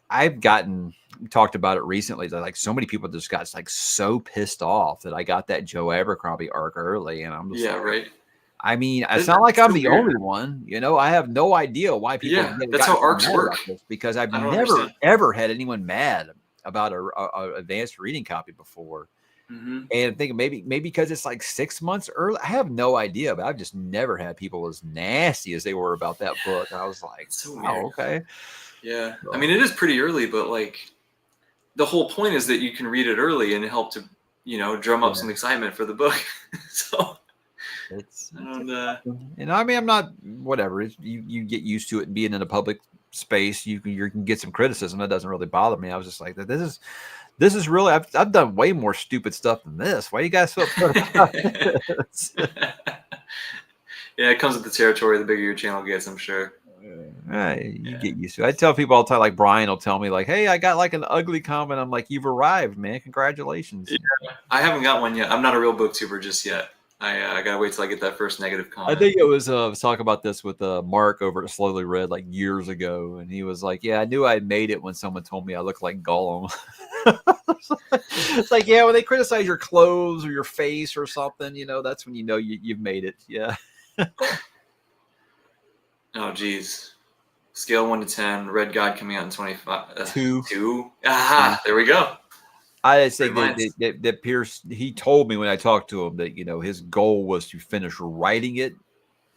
I've gotten talked about it recently that like so many people just got like so pissed off that I got that Joe Abercrombie arc early, and I'm just Yeah, like, right. I mean, it's not like That's I'm so the weird. only one, you know. I have no idea why people Yeah, have that's gotten how so arcs mad work. about this because I've I don't never understand. ever had anyone mad about a advanced reading copy before. Hmm. And I'm thinking maybe because it's like 6 months early. I have no idea, but I've just never had people as nasty as they were about that book. I was like, That's so weird. wow, okay. Yeah, I mean So, it is pretty early, but like the whole point is that you can read it early and help to, drum up yeah. some excitement for the book. So It's and and I mean I'm not whatever you get used to it and being in a public space you can get some criticism that doesn't really bother me. I was just like this is really I've done way more stupid stuff than this. Why are you guys so upset about this? yeah, it comes with the territory. The bigger your channel gets, I'm sure. You Yeah. get used to it. I tell people all the time, like Brian will tell me, like, "Hey, I got like an ugly comment." I'm like, "You've arrived, man! Congratulations!" Yeah, I haven't got one yet. I'm not a real booktuber just yet. I gotta wait till I get that first negative I comment. think it was I was talking about this with Mark over at Slowly Read like years ago, and he was like, "Yeah, I knew I made it when someone told me I looked like Gollum." It's like, yeah, when they criticize your clothes or your face or something, you know, that's when you know you've made it. Yeah. Oh, geez. Scale 1 to 10. Red God coming out in 25. Two. 2. Two. Aha! There we go. I just Great think minds. that Pierce, he told me when I talked to him that, you know, his goal was to finish writing it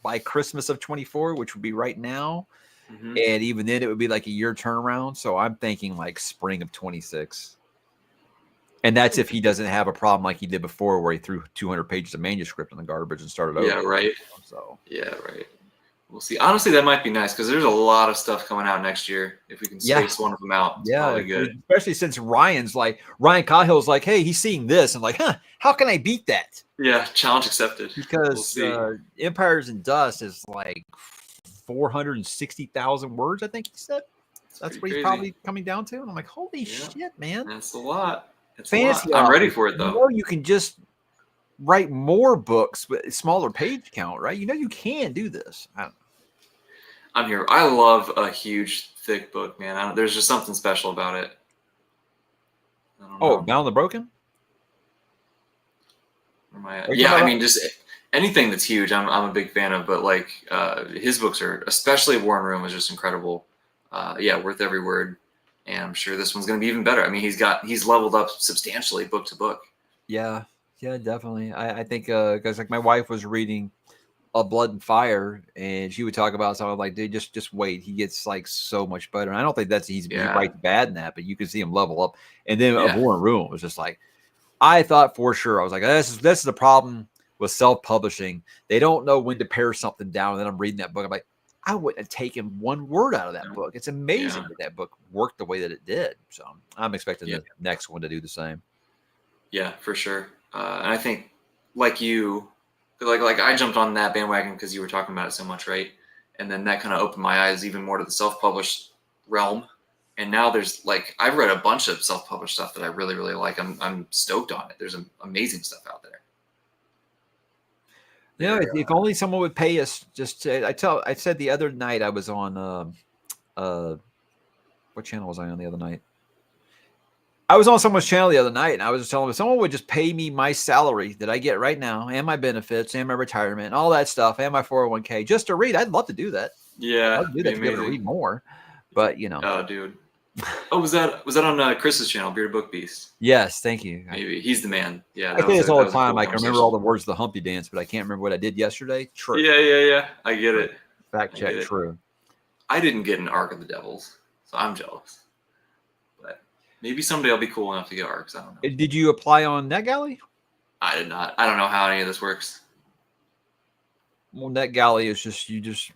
by Christmas of 24, which would be right now. Hmm. And even then, it would be like a year turnaround. So I'm thinking like spring of 26. And that's if he doesn't have a problem like he did before, where he threw 200 pages of manuscript in the garbage and started over. Yeah, right. So, Yeah, right. We'll see. Honestly, that might be nice because there's a lot of stuff coming out next year. If we can yeah, space one of them out, it's yeah. probably good. Especially since Ryan Cahill's like, hey, he's seeing this. And like, huh, how can I beat that? Yeah, challenge accepted. We'll Because see. Empires and Dust is like 460,000 words, I think he said. It's That's pretty what he's crazy. probably coming down to. And I'm like, holy Yeah, shit, man. that's a lot. It's a lot. Fantasy I'm ready authors, for it you though. know, you can just write more books with smaller page count, right? You know, you can do this. I don't know. I'm here. I love a huge, thick book, man. There's just something special about it. I don't Oh, know. Bound the Broken? Where am I at? Are you Yeah, talking I about? mean, just anything that's huge, I'm a big fan of. But like his books are, especially Warren Room, is just incredible. Yeah, worth every word. And I'm sure this one's going to be even better. I mean, he's leveled up substantially book to book. Yeah, yeah, definitely. I think because like my wife was reading A Blood and Fire, and she would talk about something like, dude, just wait. He gets like so much better. And I don't think that's he Yeah, writes bad in that, but you can see him level up. And then A yeah, Born Ruin was just like, I thought for sure. I was like, this is the problem with self-publishing. They don't know when to pare something down. And then I'm reading that book. I'm like, I wouldn't have taken one word out of that book. It's yeah, amazing that book worked the way that it did. So I'm expecting yeah, the next one to do the same. yeah, for sure. And I think, like you, like I jumped on that bandwagon because you were talking about it so much, right? And then that kind of opened my eyes even more to the self-published realm. And now there's like I've read a bunch of self-published stuff that I really, really like. I'm stoked on it. There's amazing stuff out there. You know, There, if only someone would pay us. I said the other night I was on. Uh, what channel was I on the other night? I was on someone's channel the other night, and I was just telling them if someone would just pay me my salary that I get right now, and my benefits, and my retirement, and all that stuff, and my 401k, just to read. I'd love to do that. I'd yeah, love to do be that to be able to amazing. read more. But you know, Oh, dude. Oh, was that on Chris's channel, Bearded Book Beast? yes, thank you. Maybe he's the man. Yeah, I that say was this a that all the was a time. cool I can remember all conversation. the words of the Humpty Dance, but I can't remember what I did yesterday. True. Yeah, yeah, yeah. I get True. it. Fact I get check, it. true. I didn't get an Arc of the Devils, so I'm jealous. But maybe someday I'll be cool enough to get Arcs. I don't know. Did you apply on NetGalley? I did not. I don't know how any of this works. Well, NetGalley is just you just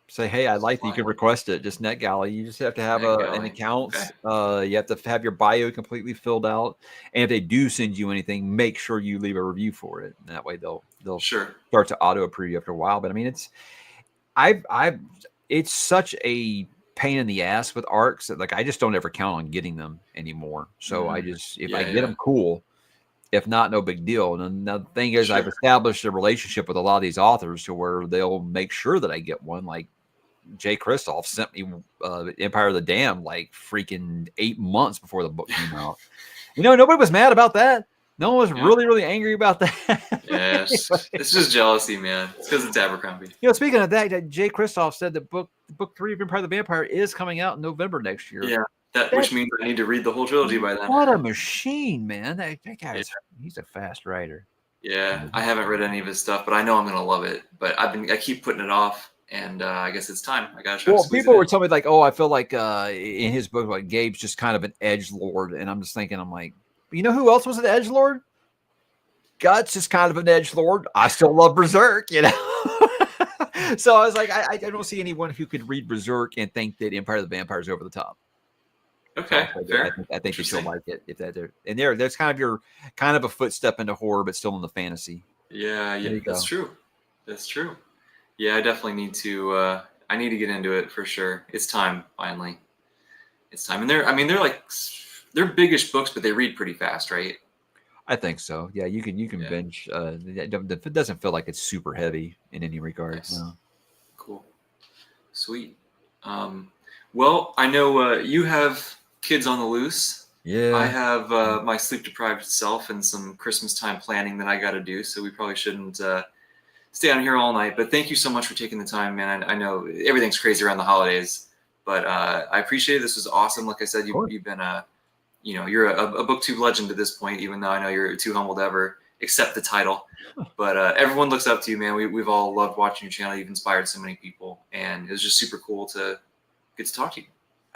say, hey, I'd like that. You can request it. Just NetGalley. You just have to have an account. Okay. You have to have your bio completely filled out. And if they do send you anything, make sure you leave a review for it. And that way they'll Sure. start to auto approve you after a while. But I mean, it's such a pain in the ass with ARCs that like I just don't ever count on getting them anymore. So I just if I get them, cool. If not, no big deal. And the thing is, I've established a relationship with a lot of these authors to where they'll make sure that I get one. Like Jay Kristoff sent me Empire of the Dam like freaking 8 months before the book came out. You know, nobody was mad about that. No one was really, really angry about that. Yes, it's just jealousy, man. It's because it's Abercrombie. You know, speaking of that, Jay Kristoff said that book 3 of Empire of the Vampire is coming out in November next year. Yeah, which means I need to read the whole trilogy by then. What a machine, man! That guy he's a fast writer. Yeah, I haven't read any of his stuff, but I know I'm gonna love it. But I keep putting it off, and I guess it's time. I gotta try. Well, people were telling me like, oh, I feel like in his book, like Gabe's just kind of an edgelord, and I'm just thinking, I'm like, you know who else was an edgelord? Guts is kind of an edgelord. I still love Berserk, you know. So I was like, I don't see anyone who could read Berserk and think that Empire of the Vampire is over the top. Okay, fair. I think that you'll like it if there's kind of a footstep into horror, but still in the fantasy. Yeah, that's true. That's true. Yeah, I definitely need to. I need to get into it for sure. It's time finally. It's time, and they're biggish books, but they read pretty fast, right? I think so. Yeah, you can binge. It doesn't feel like it's super heavy in any regard. Nice. No. Cool, sweet. Well, I know you have kids on the loose. Yeah. I have my sleep deprived self and some Christmas time planning that I got to do. So we probably shouldn't stay on here all night. But thank you so much for taking the time, man. I know everything's crazy around the holidays, but I appreciate it. This was awesome. Like I said, you've been you're a booktube legend at this point, even though I know you're too humble to ever accept the title. But everyone looks up to you, man. We've all loved watching your channel. You've inspired so many people, and it was just super cool to get to talk to you.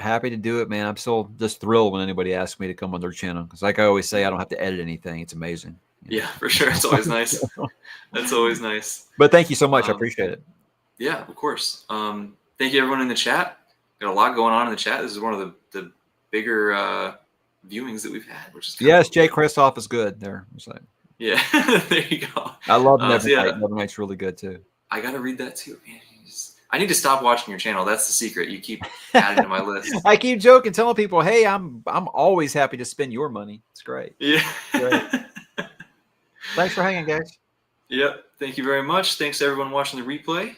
Happy to do it, man. I'm still just thrilled when anybody asks me to come on their channel, because like I always say, I don't have to edit anything. It's amazing. Yeah, for sure. It's always nice. That's always nice. But thank you so much. I appreciate it. Yeah, of course. Thank you, everyone in the chat. Got a lot going on in the chat. This is one of the bigger viewings that we've had, which is yes, cool. Jay Kristoff is good there. Yeah, there you go. I love Nevernight. Nevernight's really good too. I gotta read that too, man. I need to stop watching your channel. That's the secret. You keep adding to my list. I keep joking, telling people, "Hey, I'm always happy to spend your money." It's great. Yeah. Great. Thanks for hanging, guys. Yep. Thank you very much. Thanks to everyone watching the replay.